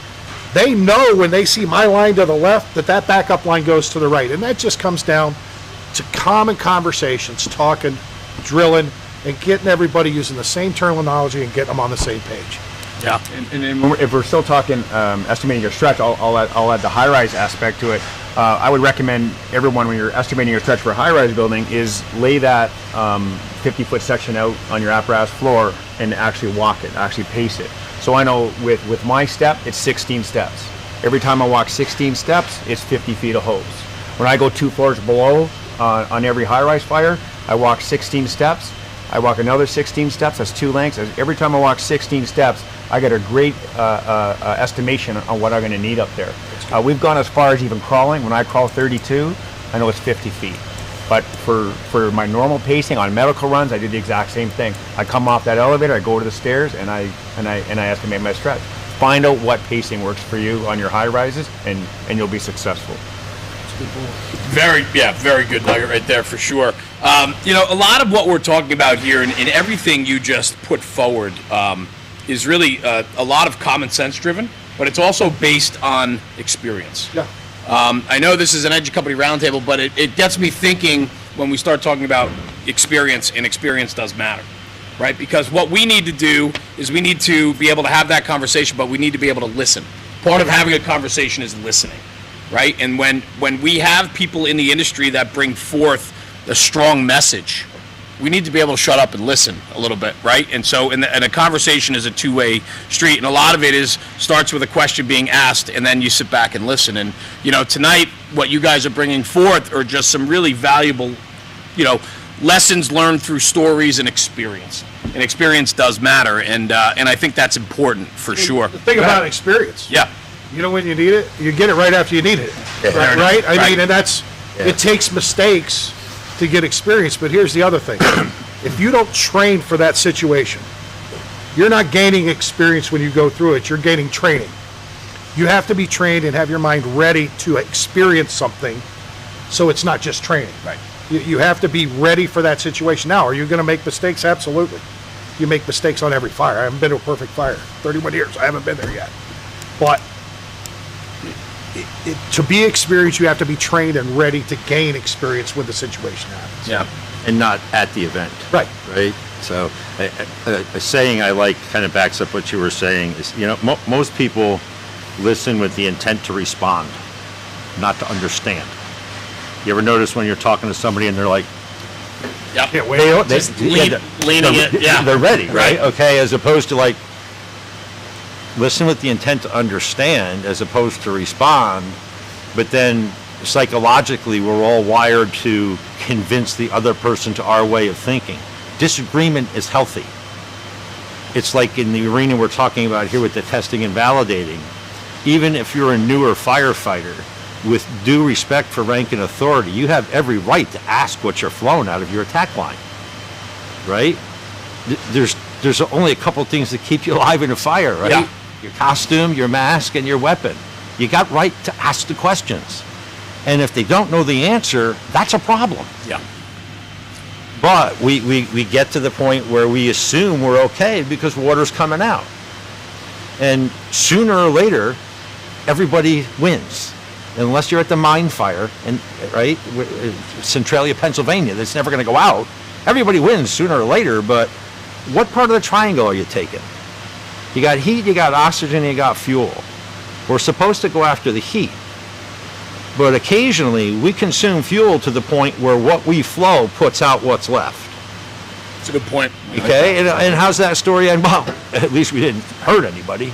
they know when they see my line to the left that backup line goes to the right. And that just comes down to common conversations, talking, drilling, and getting everybody using the same terminology and getting them on the same page. Yeah. And if we're still talking estimating your stretch, I'll add the high-rise aspect to it. I would recommend everyone, when you're estimating your stretch for a high-rise building, is lay that 50-foot section out on your apparatus floor and actually walk it, actually pace it. So I know with my step, it's 16 steps. Every time I walk 16 steps, it's 50 feet of hose. When I go 2 floors below on every high-rise fire, I walk 16 steps. I walk another 16 steps, that's 2 lengths. Every time I walk 16 steps, I get a great estimation on what I'm going to need up there. We've gone as far as even crawling. When I crawl 32, I know it's 50 feet. But for my normal pacing on medical runs, I did the exact same thing. I come off that elevator, I go to the stairs, and I estimate my stretch. Find out what pacing works for you on your high rises, and you'll be successful. Very good nugget right there for sure. You know, a lot of what we're talking about here and everything you just put forward is really a lot of common sense driven, but it's also based on experience. Yeah. I know this is an Engine Company Roundtable, but it gets me thinking when we start talking about experience, and experience does matter, right? Because what we need to do is we need to be able to have that conversation, but we need to be able to listen. Part of having a conversation is listening, right? And when we have people in the industry that bring forth a strong message, we need to be able to shut up and listen a little bit, right? And so, and a conversation is a two-way street, and a lot of it starts with a question being asked, and then you sit back and listen. And you know, tonight, what you guys are bringing forth are just some really valuable, you know, lessons learned through stories and experience. And experience does matter, and I think that's important for sure. The thing about experience. Yeah. You know when you need it? You get it right after you need it. Yeah. Right? I Right. mean, and that's, it takes mistakes to get experience, but here's the other thing. If you don't train for that situation, you're not gaining experience when you go through it, you're gaining training. You have to be trained and have your mind ready to experience something, so it's not just training. Right. You have to be ready for that situation. Now, are you going to make mistakes? Absolutely. You make mistakes on every fire. I haven't been to a perfect fire. 31 years, I haven't been there yet. But to be experienced, you have to be trained and ready to gain experience when the situation happens. Yeah. And not at the event. Right. Right? So a saying I like kind of backs up what you were saying is, most people listen with the intent to respond, not to understand. You ever notice when you're talking to somebody and they're like, Yep. Can't wait. Leaning it. Yeah. they're ready, right? Right. Okay, as opposed to like, listen with the intent to understand as opposed to respond, but then psychologically we're all wired to convince the other person to our way of thinking. Disagreement is healthy. It's like in the arena we're talking about here with the testing and validating. Even if you're a newer firefighter, with due respect for rank and authority, you have every right to ask what you're flowing out of your attack line, right? There's only a couple things that keep you alive in a fire, right? Yeah. Your costume, your mask, and your weapon. You got right to ask the questions. And if they don't know the answer, that's a problem. Yeah. But we get to the point where we assume we're okay because water's coming out. And sooner or later, everybody wins. Unless you're at the mine fire, and right, Centralia, Pennsylvania, that's never going to go out. Everybody wins sooner or later, but what part of the triangle are you taking? You got heat, you got oxygen, you got fuel. We're supposed to go after the heat. But occasionally, we consume fuel to the point where what we flow puts out what's left. That's a good point. Okay, and how's that story end? Well, at least we didn't hurt anybody.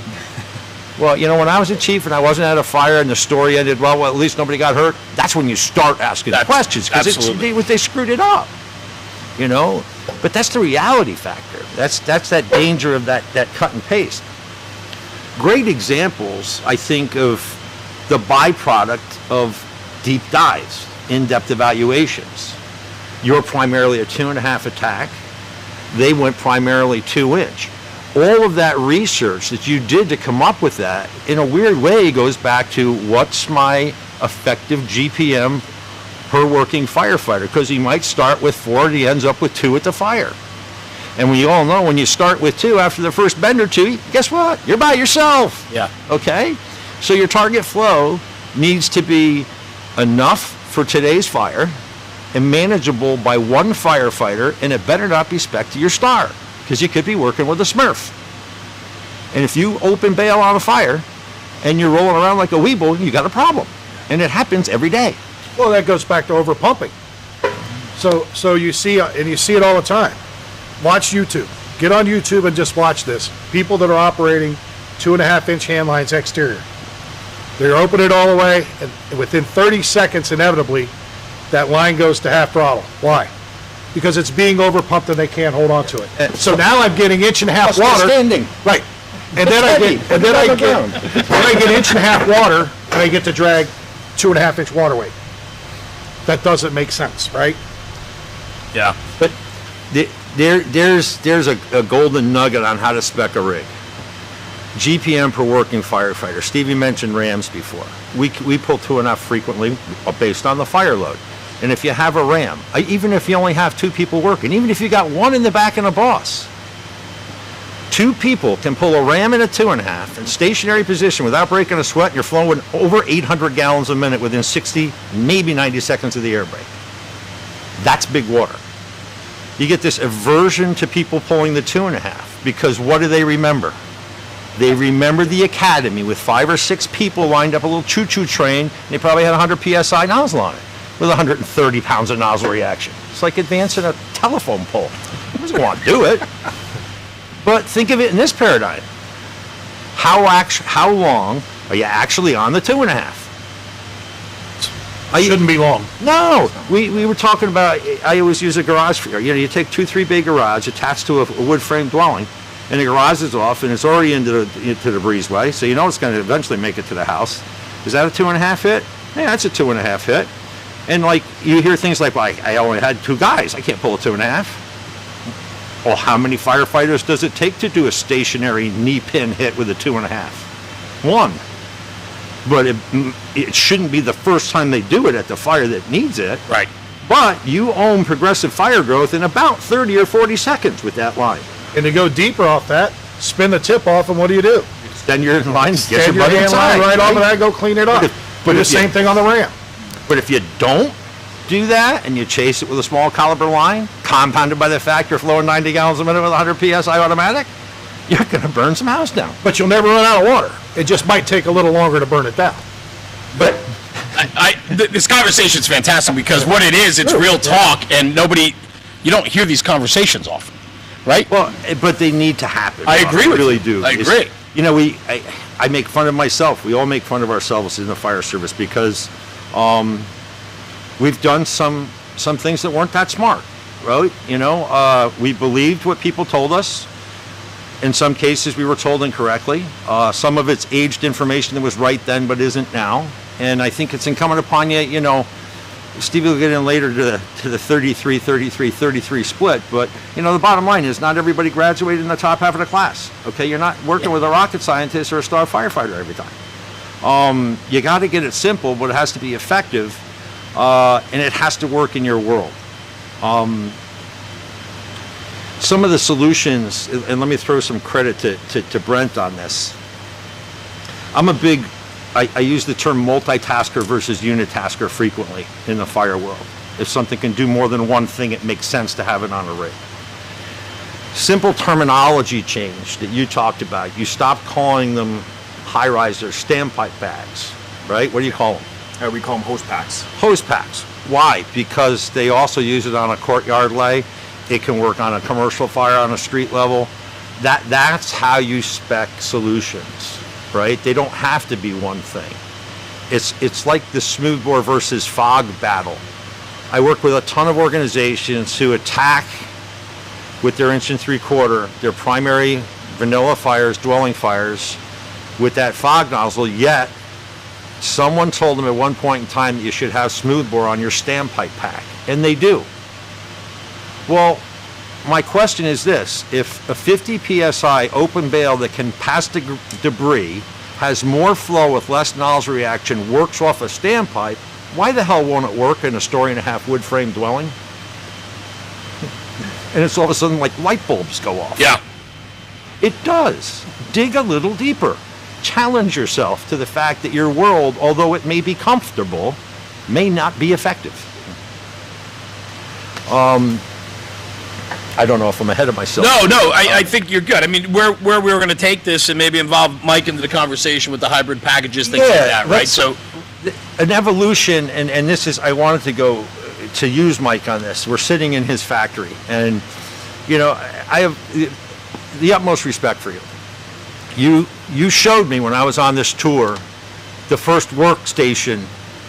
Well, when I was a chief and I wasn't at a fire and the story ended, well, at least nobody got hurt, that's when you start asking questions, because they screwed it up, But that's the reality factor. That's that danger of that cut and paste. Great examples, I think, of the byproduct of deep dives, in-depth evaluations. You're primarily a 2.5 attack. They went primarily 2-inch. All of that research that you did to come up with that, in a weird way, goes back to what's my effective GPM per working firefighter, because he might start with 4 and he ends up with 2 at the fire. And we all know when you start with 2 after the first bend or 2, guess what? You're by yourself. Yeah. Okay? So your target flow needs to be enough for today's fire and manageable by one firefighter, and it better not be spec to your star, because you could be working with a Smurf. And if you open bail on a fire and you're rolling around like a weeble, you got a problem. And it happens every day. Well, that goes back to overpumping. So you see, and you see it all the time. Watch YouTube. Get on YouTube and just watch this. People that are operating 2.5-inch hand lines exterior. They're opening it all the way, and within 30 seconds, inevitably, that line goes to half throttle. Why? Because it's being overpumped and they can't hold on to it. So now I'm getting 1.5 water. Standing. Right. And then I get 1.5 water, and I get to drag 2.5-inch water weight. That doesn't make sense, right? Yeah. But there's a golden nugget on how to spec a rig. GPM per working firefighter. Stevie mentioned rams before. We pull 2.5 frequently based on the fire load. And if you have a ram, even if you only have 2 people working, even if you got 1 in the back and a boss, 2 people can pull a ram in a 2.5 in stationary position without breaking a sweat, and you're flowing over 800 gallons a minute within 60, maybe 90 seconds of the air brake. That's big water. You get this aversion to people pulling the 2.5 because what do they remember? They remember the academy with 5 or 6 people lined up a little choo-choo train, and they probably had 100 PSI nozzle on it with 130 pounds of nozzle reaction. It's like advancing a telephone pole. Who doesn't want to do it? But think of it in this paradigm. How long are you actually on the 2.5? Shouldn't be long. No, we were talking about, I always use a garage figure. You take 2-3 bay garage attached to a wood frame dwelling, and the garage is off, and it's already into the breezeway, so you know it's going to eventually make it to the house. Is that a 2.5 hit? Yeah, that's a 2.5 hit. And like you hear things like, well, I only had 2 guys. I can't pull a 2.5. Well, how many firefighters does it take to do a stationary knee pin hit with a 2.5? 1. But it shouldn't be the first time they do it at the fire that needs it. Right. But you own progressive fire growth in about 30 or 40 seconds with that line. And to go deeper off that, spin the tip off, and what do? Extend your line, get Stand your your butt hand line inside. right off of that, go clean it up. But Do the if you- same thing on the ramp. But if you don't do that and you chase it with a small caliber line, compounded by the fact you're flowing 90 gallons a minute with 100 PSI automatic, you're going to burn some house down. But you'll never run out of water. It just might take a little longer to burn it down. But This conversation is fantastic because what it is, it's real talk, and you don't hear these conversations often, right? well, but they need to happen. I agree with really you. do. I agree. You know, I make fun of myself. We all make fun of ourselves in the fire service because we've done some things that weren't that smart, right? You know, we believed what people told us. In some cases, we were told incorrectly. Some of it's aged information that was right then but isn't now. And I think it's incumbent upon you, you know, Stevie will get in later to the 33 split, but, you know, the bottom line is not everybody graduated in the top half of the class, okay? You're not working with a rocket scientist or a star firefighter every time. You got to get it simple, but it has to be effective, and it has to work in your world. Some of the solutions, and let me throw some credit to Brent on this. I use the term multitasker versus unitasker frequently in the fire world. If something can do more than one thing, it makes sense to have it on a rig. Simple terminology change that you talked about. You stopped calling them HighRise or standpipe bags, right? What do you call them? We call them hose packs. Hose packs. Why? Because they also use it on a courtyard lay. It can work on a commercial fire on a street level. That's how you spec solutions, right? They don't have to be one thing. It's like the smoothbore versus fog battle. I work with a ton of organizations who attack with their 1 3/4 their primary vanilla fires, dwelling fires, with that fog nozzle, yet someone told them at one point in time that you should have smoothbore on your standpipe pack, and they do. Well, my question is this: if a 50 PSI open bale that can pass debris, has more flow with less nozzle reaction, works off a standpipe, why the hell won't it work in a 1.5-story wood frame dwelling? And it's all of a sudden like light bulbs go off. Yeah. It does. Dig a little deeper. Challenge yourself to the fact that your world, although it may be comfortable, may not be effective. I don't know if I'm ahead of myself. No, I think you're good. I mean, where we were going to take this and maybe involve Mike into the conversation with the hybrid packages, things like that, right? So, an evolution, and this is, I wanted to go to use Mike on this. We're sitting in his factory, and, you know, I have the utmost respect for you. You showed me when I was on this tour the first workstation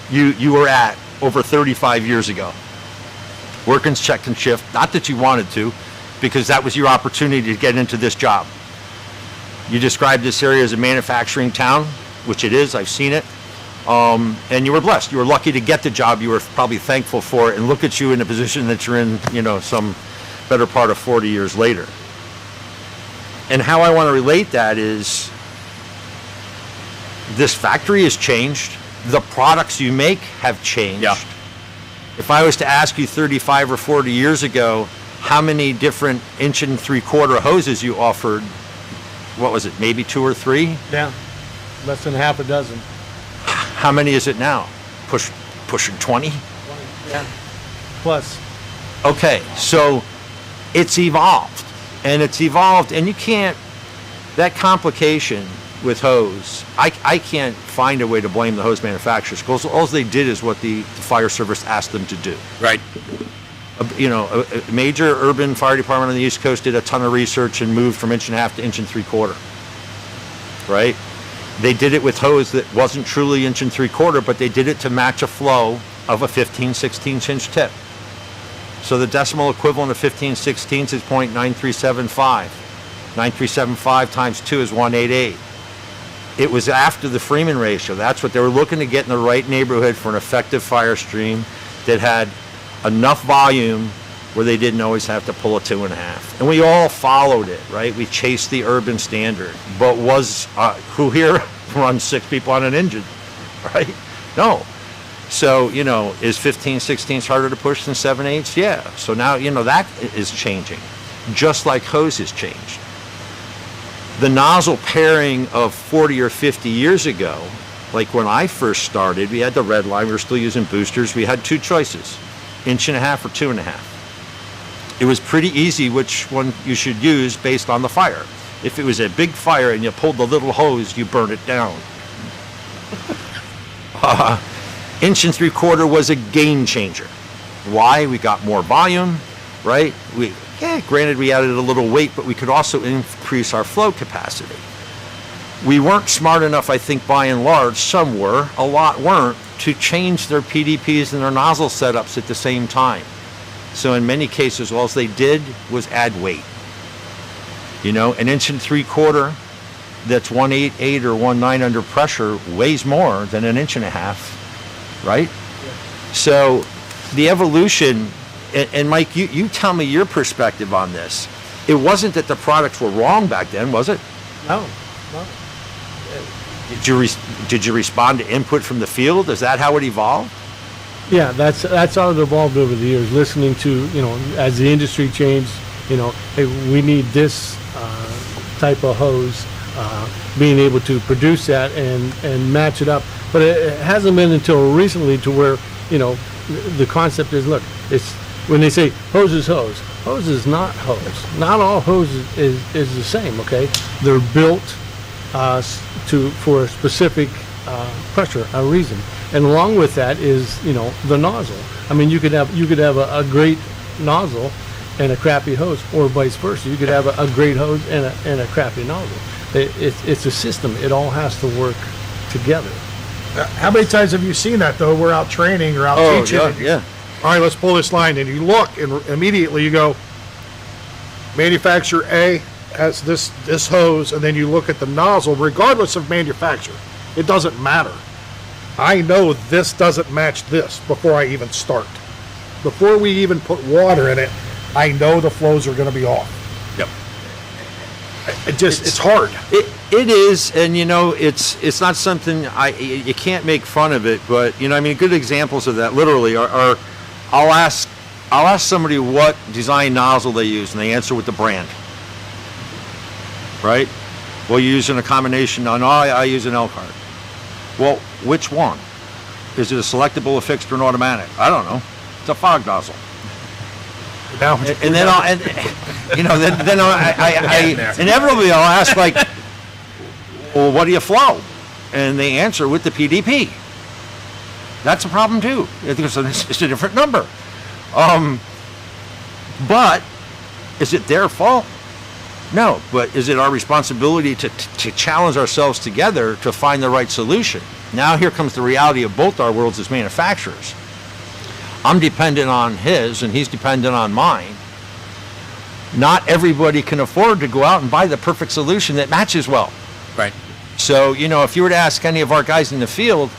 you were at over 35 years ago. Working second shift, not that you wanted to, because that was your opportunity to get into this job. You described this area as a manufacturing town, which it is, I've seen it, and you were blessed. You were lucky to get the job. You were probably thankful for it, and look at you in the position that you're in, you know, some better part of 40 years later. And how I want to relate that is, this factory has changed. The products you make have changed. Yeah. If I was to ask you 35 or 40 years ago how many different 1 3/4 hoses you offered, what was it, maybe 2 or 3? Yeah, less than half a dozen. How many is it now? Pushing 20? Yeah, plus. Okay, so it's evolved, and you can't, that complication with hose, I can't find a way to blame the hose manufacturers, because all they did is what the fire service asked them to do. right. You know, a major urban fire department on the East Coast did a ton of research and moved from 1.5 to 1 3/4. Right? They did it with hose that wasn't truly 1 3/4, but they did it to match a flow of a 15/16 inch tip. So the decimal equivalent of 15/16 is 0.9375. 9375 times 2 is 188. It was after the Freeman ratio. That's what they were looking to get in the right neighborhood for an effective fire stream that had enough volume where they didn't always have to pull a 2.5. And we all followed it, right? We chased the urban standard. But who here runs 6 people on an engine, right? No. So, is 15/16 harder to push than 7/8? Yeah. So now, that is changing, just like hoses changed. The nozzle pairing of 40 or 50 years ago, like when I first started, we had the red line, we were still using boosters. We had 2 choices, 1.5 or 2.5. It was pretty easy which one you should use based on the fire. If it was a big fire and you pulled the little hose, you burned it down. 1.75 was a game changer. Why? We got more volume, right? Granted we added a little weight, but we could also increase our flow capacity. We weren't smart enough, I think, by and large, some were, a lot weren't, to change their PDPs and their nozzle setups at the same time. So in many cases, all they did was add weight. 1.75 that's 188 or 1.9 under pressure weighs more than 1.5 inches, right? Yeah. So the evolution, and Mike, you tell me your perspective on this. It wasn't that the products were wrong back then, was it? No. Did you respond to input from the field? Is that how it evolved? Yeah, that's how it evolved over the years. Listening to, as the industry changed, hey, we need this type of hose, being able to produce that and match it up. But it hasn't been until recently to where, the concept is, look, it's when they say hose is hose. Hose is not hose. Not all hose is the same, okay? They're built for a specific pressure, a reason. And along with that is, the nozzle. I mean, you could have a great nozzle and a crappy hose, or vice versa. You could have a great hose and a crappy nozzle. It's a system. It all has to work together. How many times have you seen that, though? We're out training or out teaching. Yeah. All right, let's pull this line, and you look, and immediately you go, manufacturer A has this hose, and then you look at the nozzle, regardless of manufacturer. It doesn't matter. I know this doesn't match this before I even start. Before we even put water in it, I know the flows are going to be off. Yep. It's hard. It is, and it's not something you can't make fun of it, but good examples of that literally are I'll ask somebody what design nozzle they use, and they answer with the brand. Right? Well, you're using a combination. I use an Elkhart. Well, which one? Is it a selectable, a fixed, or an automatic? I don't know. It's a fog nozzle. And then I inevitably I'll ask, like, well, what do you flow? And they answer with the PDP. That's a problem too. It's a different number. But is it their fault? No, but is it our responsibility to challenge ourselves together to find the right solution? Now here comes the reality of both our worlds as manufacturers. I'm dependent on his and he's dependent on mine. Not everybody can afford to go out and buy the perfect solution that matches well. Right. So, if you were to ask any of our guys in the field,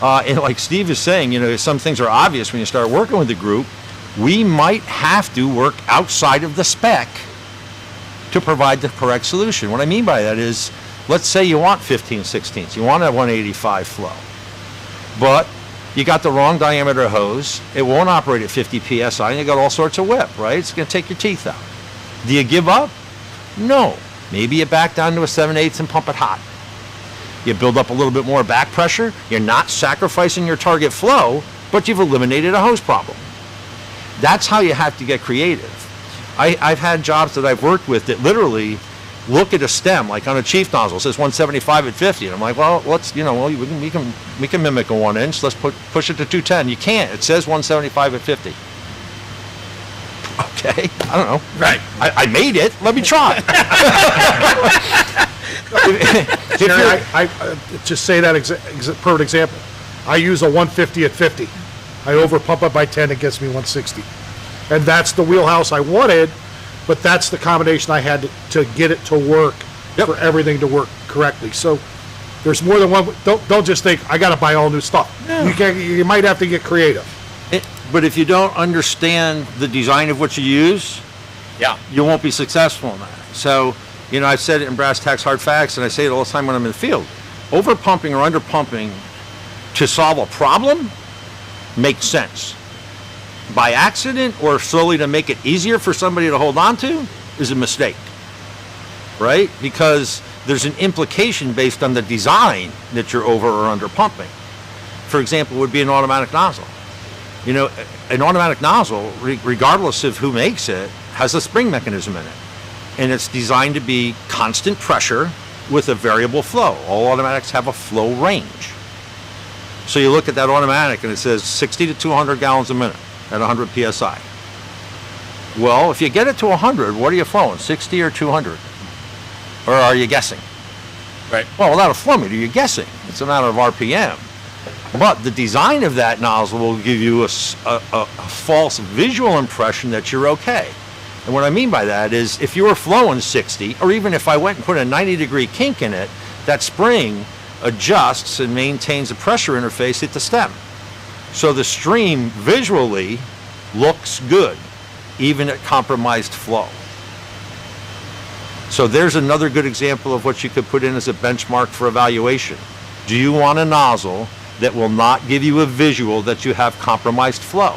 and like Steve is saying, some things are obvious when you start working with the group, we might have to work outside of the spec to provide the correct solution. What I mean by that is, let's say you want 15/16, you want a 185 flow, but you got the wrong diameter hose, it won't operate at 50 PSI, and you got all sorts of whip, right? It's gonna take your teeth out. Do you give up? No. Maybe you back down to a 7/8 and pump it hot. You build up a little bit more back pressure, you're not sacrificing your target flow, but you've eliminated a hose problem. That's how you have to get creative. I've had jobs that I've worked with that literally look at a stem, like on a Chief nozzle, it says 175 at 50. And I'm like, well, let's, we can mimic a 1 inch. Let's push it to 210. You can't. It says 175 at 50. Okay, I don't know. Right. I made it. Let me try. Jerry, I just say that perfect example. I use a 150 at 50. I over pump it by 10, it gets me 160. And that's the wheelhouse I wanted, but that's the combination I had to get it to work, for everything to work correctly. So there's more than one. Don't just think I got to buy all new stuff. You might have to get creative. But if you don't understand the design of what you use, you won't be successful in that. So, I've said it in brass tacks, hard facts, and I say it all the time when I'm in the field. Over pumping or under pumping to solve a problem makes sense. By accident or solely to make it easier for somebody to hold on to is a mistake, right? Because there's an implication based on the design that you're over or under pumping. For example, would be an automatic nozzle. An automatic nozzle, regardless of who makes it, has a spring mechanism in it. And it's designed to be constant pressure with a variable flow. All automatics have a flow range. So you look at that automatic and it says 60 to 200 gallons a minute at 100 PSI. Well, if you get it to 100, what are you flowing, 60 or 200? Or are you guessing? Right. Well, without a flow meter, you're guessing. It's a matter of RPM. But the design of that nozzle will give you a false visual impression that you're okay. And what I mean by that is if you were flowing 60, or even if I went and put a 90-degree kink in it, that spring adjusts and maintains a pressure interface at the stem. So the stream visually looks good, even at compromised flow. So there's another good example of what you could put in as a benchmark for evaluation. Do you want a nozzle that will not give you a visual that you have compromised flow?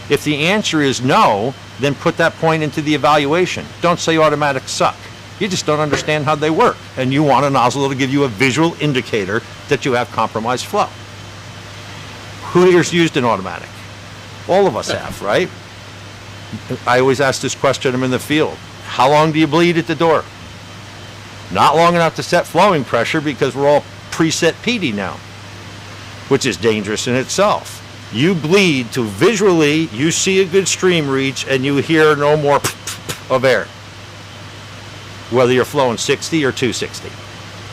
If the answer is no, then put that point into the evaluation. Don't say automatics suck. You just don't understand how they work. And you want a nozzle that will give you a visual indicator that you have compromised flow. Who here's used an automatic? All of us have, right? I always ask this question, I'm in the field. How long do you bleed at the door? Not long enough to set flowing pressure because we're all preset PD now, which is dangerous in itself. You bleed to visually, you see a good stream reach and you hear no more of air. Whether you're flowing 60 or 260.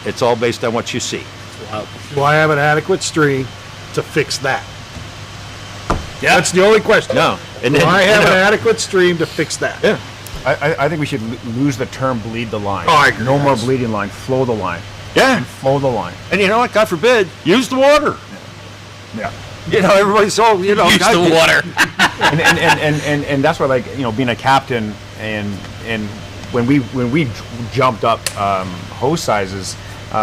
It's all based on what you see. Do I have an adequate stream to fix that? Yeah. That's the only question. No. And Do then, I have an adequate stream to fix that? Yeah. I think we should lose the term bleed the line. Oh, I agree. No more bleeding line, flow the line. Yeah. Flow the line. And you know what? God forbid, use the water. Yeah. Everybody's all, Use the water. and that's why, being a captain and when we jumped up hose sizes,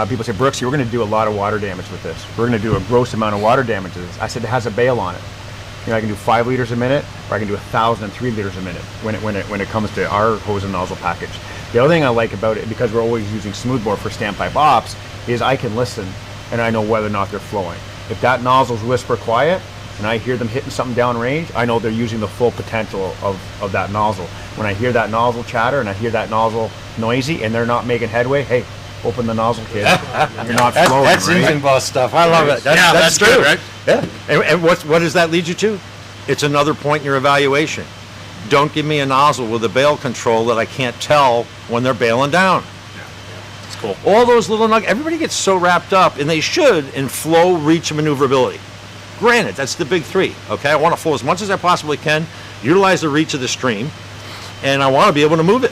people say, Brooks, you're going to do a lot of water damage with this. We're going to do a gross amount of water damage with this. I said, it has a bail on it. I can do 5 liters a minute, or I can do 1,003 liters a minute when it comes to our hose and nozzle package. The other thing I like about it, because we're always using smoothbore for standpipe ops, is I can listen and I know whether or not they're flowing. If that nozzle's whisper quiet and I hear them hitting something downrange, I know they're using the full potential of that nozzle. When I hear that nozzle chatter and I hear that nozzle noisy and they're not making headway, hey, open the nozzle, kid. You're not flowing. That's right? engine boss stuff. I love it. That's true, good, right? Yeah. And what does that lead you to? It's another point in your evaluation. Don't give me a nozzle with a bail control that I can't tell when they're bailing down. That's cool. All those little nuggets, everybody gets so wrapped up, and they should, in flow, reach, and maneuverability. Granted, that's the big three, okay? I want to flow as much as I possibly can, utilize the reach of the stream, and I want to be able to move it.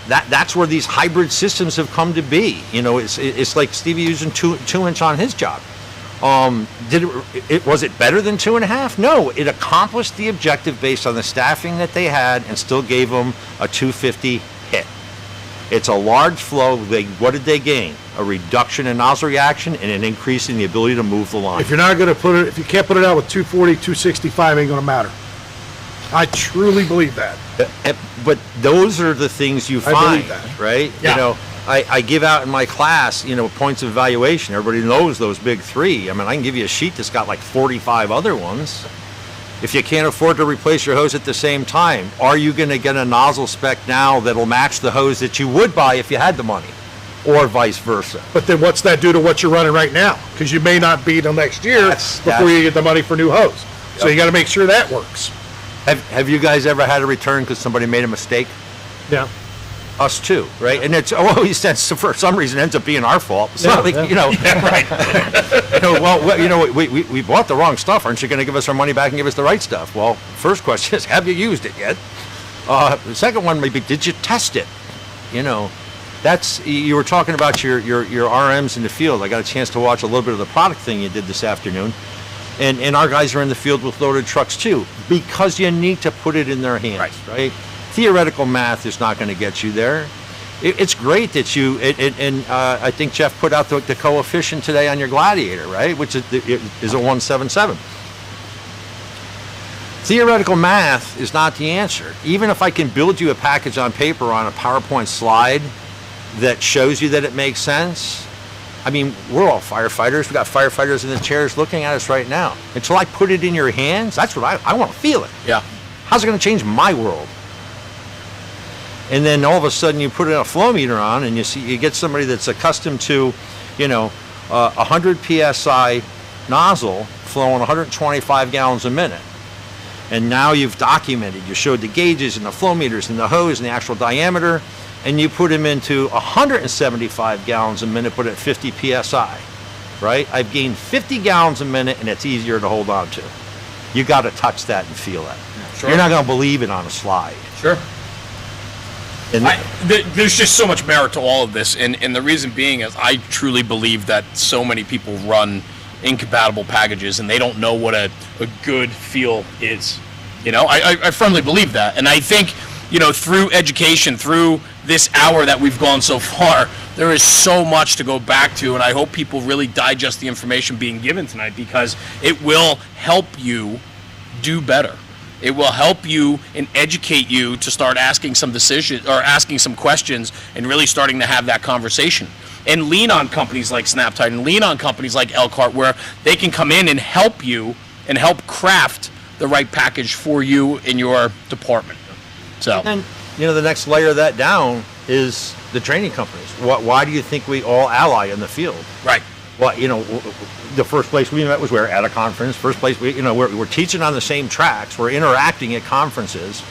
That's where these hybrid systems have come to be. It's like Stevie using two inch on his job. Was it better than 2.5? No, it accomplished the objective based on the staffing that they had and still gave them a 250 hit. It's a large flow. What did they gain? A reduction in nozzle reaction and an increase in the ability to move the line. If you're not going to if you can't put it out with 240, 265, ain't going to matter. I truly believe that. But those are the things you I find, believe that. right? Yeah. I give out in my class, points of evaluation. Everybody knows those big three. I mean, I can give you a sheet that's got like 45 other ones. If you can't afford to replace your hose at the same time, are you going to get a nozzle spec now that'll match the hose that you would buy if you had the money? Or vice versa. But then what's that do to what you're running right now? Because you may not be till next year before you get the money for new hose. So you got to make sure that works. Have you guys ever had a return because somebody made a mistake? Yeah. Us too, right? And it's always for some reason ends up being our fault. It's not like, we bought the wrong stuff. Aren't you going to give us our money back and give us the right stuff? Well, first question is, have you used it yet? The second one may be, did you test it? You know, you were talking about your RMs in the field. I got a chance to watch a little bit of the product thing you did this afternoon. And our guys are in the field with loaded trucks too, because you need to put it in their hands, right? Theoretical math is not going to get you there. It's great that I think Jeff put out the coefficient today on your Gladiator, right? Which is a 177. Theoretical math is not the answer. Even if I can build you a package on paper on a PowerPoint slide that shows you that it makes sense, I mean, we're all firefighters. We got firefighters in the chairs looking at us right now. Until I put it in your hands, that's what I want to feel it. Yeah. How's it going to change my world? And then all of a sudden you put a flow meter on and you get somebody that's accustomed to, 100 PSI nozzle flowing 125 gallons a minute. And now you've documented, you showed the gauges and the flow meters and the hose and the actual diameter, and you put them into 175 gallons a minute, but at 50 PSI, right? I've gained 50 gallons a minute, and it's easier to hold on to. You got to touch that and feel it. Sure. You're not going to believe it on a slide. Sure. And there's just so much merit to all of this, and the reason being is I truly believe that so many people run incompatible packages and they don't know what a good feel is. I firmly believe that, and I think through education, through this hour that we've gone so far, there is so much to go back to, and I hope people really digest the information being given tonight, because it will help you do better. It will help you and educate you to start asking some decisions or asking some questions and really starting to have that conversation. And lean on companies like Snap-Tite and lean on companies like Elkhart, where they can come in and help you and help craft the right package for you in your department. So, and the next layer of that down is the training companies. Why do you think we all ally in the field? Right. Well, the first place we met was at a conference. First place we're teaching on the same tracks. We're interacting at conferences.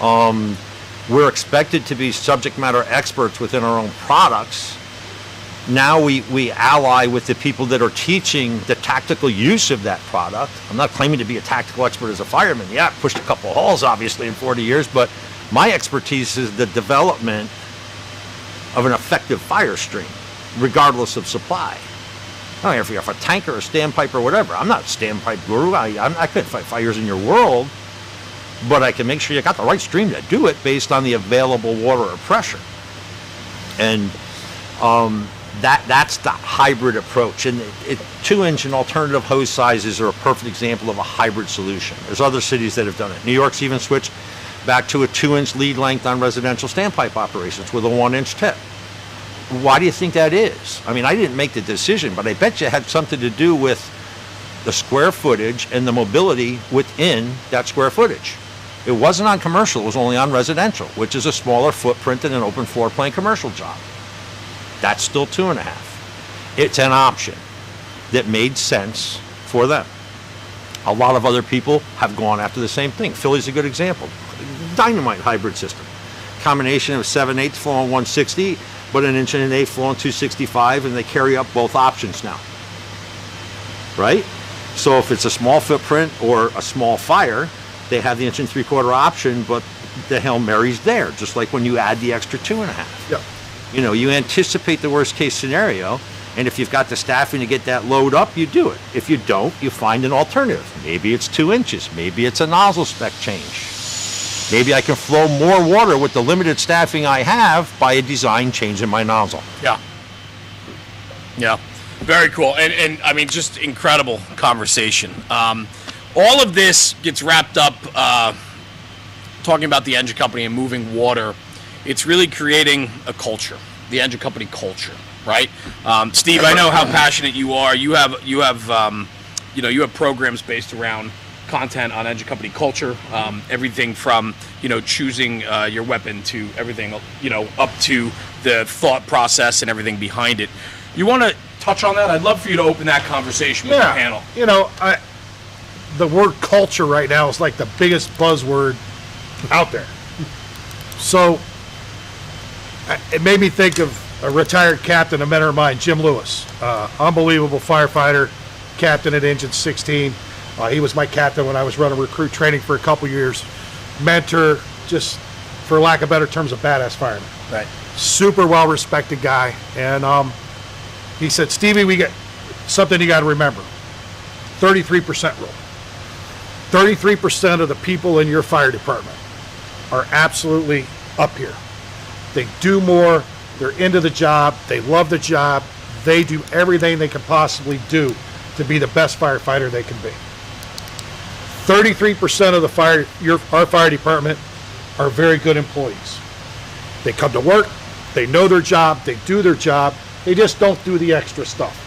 We're expected to be subject matter experts within our own products. Now we ally with the people that are teaching the tactical use of that product. I'm not claiming to be a tactical expert as a fireman. Yeah, I've pushed a couple of halls, obviously, in 40 years, but my expertise is the development of an effective fire stream, regardless of supply. I don't care if you're a tanker or a standpipe or whatever. I'm not a standpipe guru. I couldn't fight fires in your world, but I can make sure you got the right stream to do it based on the available water or pressure. And that's the hybrid approach. And 2-inch alternative hose sizes are a perfect example of a hybrid solution. There's other cities that have done it. New York's even switched back to a 2-inch lead length on residential standpipe operations with a 1-inch tip. Why do you think that is? I mean, I didn't make the decision, but I bet you it had something to do with the square footage and the mobility within that square footage. It wasn't on commercial, it was only on residential, which is a smaller footprint than an open floor plan commercial job. That's still 2.5. It's an option that made sense for them. A lot of other people have gone after the same thing. Philly's a good example. Dynamite hybrid system. Combination of 7/8 flowing 160, but an 1 1/8 flowing 265, and they carry up both options now. Right? So if it's a small footprint or a small fire, they have the 1 3/4 option, but the Hail Mary's there, just like when you add the extra 2.5. Yeah. You anticipate the worst case scenario, and if you've got the staffing to get that load up, you do it. If you don't, you find an alternative. Maybe it's 2 inches. Maybe it's a nozzle spec change. Maybe I can flow more water with the limited staffing I have by a design change in my nozzle. Yeah. Yeah. Very cool. And I mean, just incredible conversation. All of this gets wrapped up talking about the engine company and moving water. It's really creating a culture, the engine company culture, right? Steve, I know how passionate you are. You have programs based around content on engine company culture, everything from choosing your weapon to everything up to the thought process and everything behind it. You want to touch on that? I'd love for you to open that conversation with the panel. The word culture right now is like the biggest buzzword out there. So it made me think of a retired captain, a mentor of mine, Jim Lewis, unbelievable firefighter, captain at Engine 16. He was my captain when I was running recruit training for a couple years. Mentor, just for lack of better terms, a badass fireman. Right. Super well-respected guy. And he said, Stevie, we get something you got to remember. 33% rule. 33% of the people in your fire department are absolutely up here. They do more. They're into the job. They love the job. They do everything they can possibly do to be the best firefighter they can be. 33% of our fire department are very good employees. They come to work. They know their job. They do their job. They just don't do the extra stuff.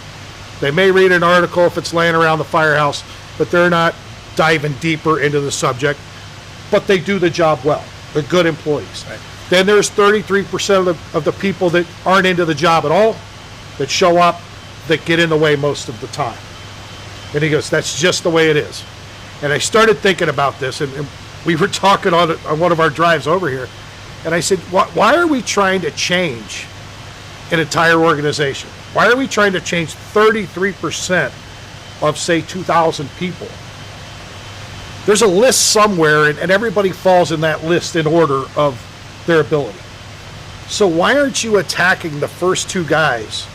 They may read an article if it's laying around the firehouse, but they're not diving deeper into the subject. But they do the job well. They're good employees. Right. Then there's 33% of the people that aren't into the job at all, that show up, that get in the way most of the time. And he goes, that's just the way it is. And I started thinking about this, and we were talking on one of our drives over here, and I said, why are we trying to change an entire organization? Why are we trying to change 33% of, say, 2,000 people? There's a list somewhere, and everybody falls in that list in order of their ability. So why aren't you attacking the first two guys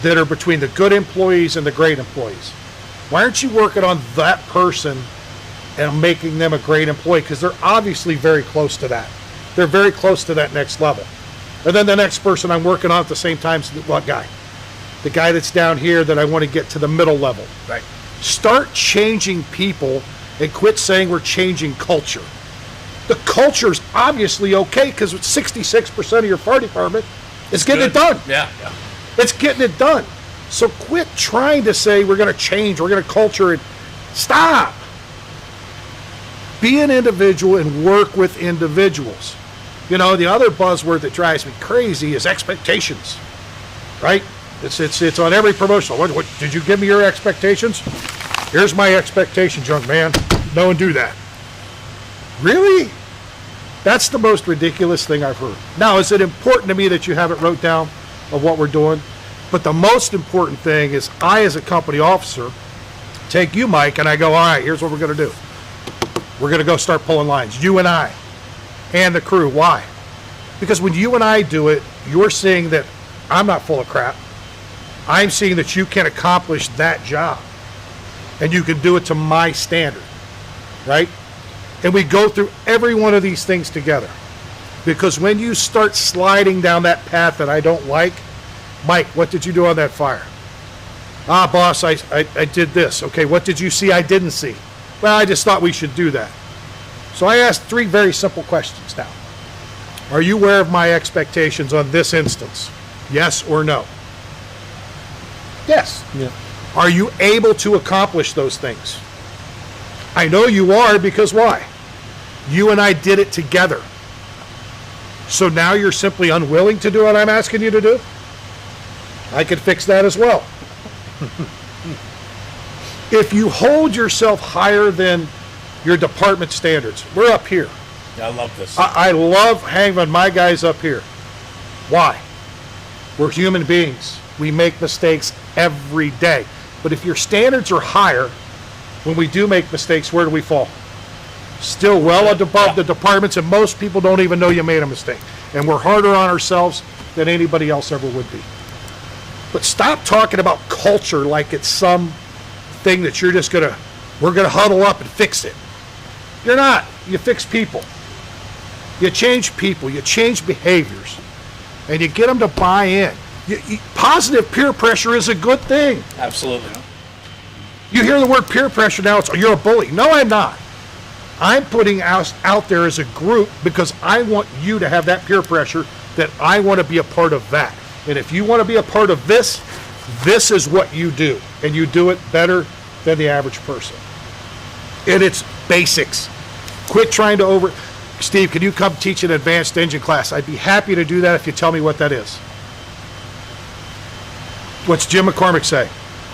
that are between the good employees and the great employees? Why aren't you working on that person and making them a great employee? Because they're obviously very close to that. They're very close to that next level. And then the next person I'm working on at the same time is what guy? The guy that's down here that I want to get to the middle level. Right. Start changing people and quit saying we're changing culture. The culture's obviously okay because 66% of your fire department is getting it done. Yeah. It's getting it done. So quit trying to say we're going to change, we're going to culture it. Stop. Be an individual and work with individuals. You know, the other buzzword that drives me crazy is expectations, right? It's on every promotional. What did you give me your expectations? Here's my expectations, young man. No one do that. Really? That's the most ridiculous thing I've heard. Now, is it important to me that you have it wrote down of what we're doing? But the most important thing is I, as a company officer, take you, Mike, and I go, all right, here's what we're going to do. We're going to go start pulling lines, you and I, and the crew. Why? Because when you and I do it, you're seeing that I'm not full of crap. I'm seeing that you can accomplish that job, and you can do it to my standard, right? And we go through every one of these things together. Because when you start sliding down that path that I don't like, Mike, what did you do on that fire? Boss, I did this. Okay, what did you see I didn't see? Well, I just thought we should do that. So I asked three very simple questions now. Are you aware of my expectations on this instance? Yes or no? Yes. Yeah. Are you able to accomplish those things? I know you are, because why? You and I did it together. So now you're simply unwilling to do what I'm asking you to do? I could fix that as well. If you hold yourself higher than your department standards, we're up here. Yeah, I love this. I love having my guys up here. Why? We're human beings. We make mistakes every day. But if your standards are higher, when we do make mistakes, where do we fall? Still well above the departments, and most people don't even know you made a mistake. And we're harder on ourselves than anybody else ever would be. But stop talking about culture like it's some thing that you're just we're gonna huddle up and fix it. You're not. You fix people. You change people. You change behaviors. And you get them to buy in. Positive peer pressure is a good thing. Absolutely. You hear the word peer pressure now, it's, you're a bully. No, I'm not. I'm putting us out there as a group because I want you to have that peer pressure, that I want to be a part of that. And if you want to be a part of this, this is what you do. And you do it better than the average person. And it's basics. Quit trying to Steve, can you come teach an advanced engine class? I'd be happy to do that if you tell me what that is. What's Jim McCormick say?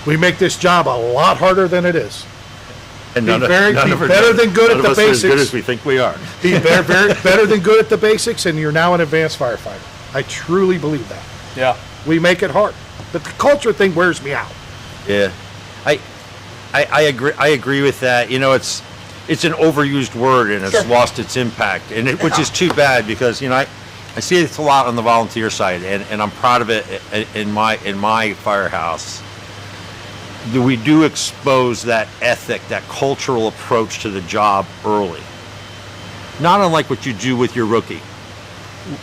We make this job a lot harder than it is. And Be better than good at the basics. As good as we think we are. Be better than good at the basics, and you're now an advanced firefighter. I truly believe that. Yeah. We make it hard. But the culture thing wears me out. Yeah. I agree with that. You know, it's it's an overused word and it's lost its impact, and which is too bad, because I see it a lot on the volunteer side, and I'm proud of it in my firehouse. We do expose that ethic, that cultural approach to the job early. Not unlike what you do with your rookie,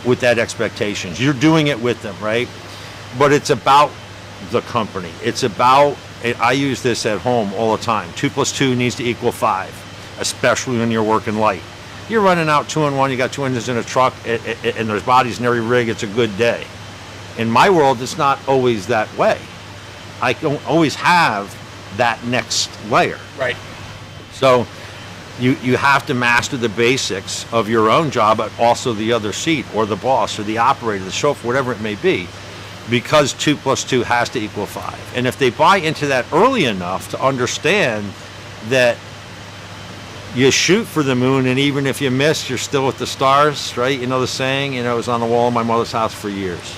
with that expectations. You're doing it with them, right? But it's about the company. It's about, I use this at home all the time. 2 + 2 needs to equal 5, especially when you're working light. You're running out 2 and 1, you got 2 engines in a truck, and there's bodies in every rig, it's a good day. In my world, it's not always that way. I don't always have that next layer. Right. So you have to master the basics of your own job, but also the other seat, or the boss, or the operator, the chauffeur, whatever it may be, because 2 + 2 has to equal 5. And if they buy into that early enough to understand that you shoot for the moon, and even if you miss, you're still with the stars, right? You know the saying, it was on the wall in my mother's house for years.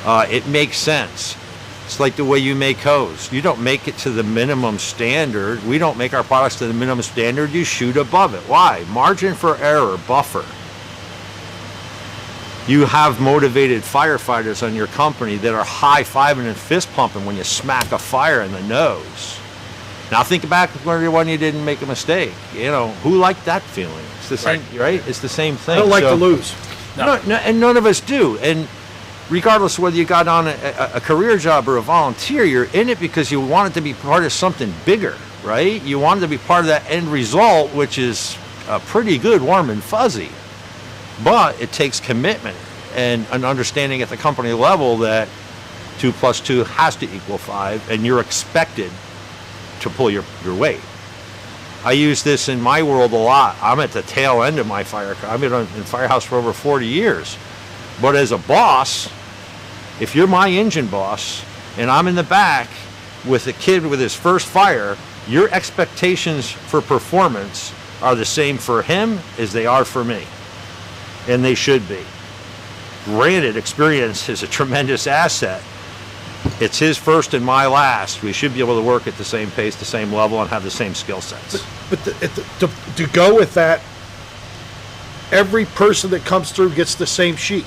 It makes sense. It's like the way you make hose. You don't make it to the minimum standard. We don't make our products to the minimum standard. You shoot above it. Why? Margin for error, buffer. You have motivated firefighters on your company that are high-fiving and fist-pumping when you smack a fire in the nose. Now think back when you didn't make a mistake. Who liked that feeling? It's the same, right? It's the same thing. I don't like to lose. No, and none of us do. And regardless of whether you got on a career job or a volunteer, you're in it because you want it to be part of something bigger, right? You want it to be part of that end result, which is pretty good, warm and fuzzy. But it takes commitment and an understanding at the company level that 2 + 2 has to equal 5, and you're expected to pull your weight. I use this in my world a lot. I'm at the tail end of my I've been in firehouse for over 40 years. But as a boss, if you're my engine boss and I'm in the back with a kid with his first fire, your expectations for performance are the same for him as they are for me. And they should be. Granted, experience is a tremendous asset. It's his first and my last. We should be able to work at the same pace, the same level, and have the same skill sets. But to go with that, every person that comes through gets the same sheet,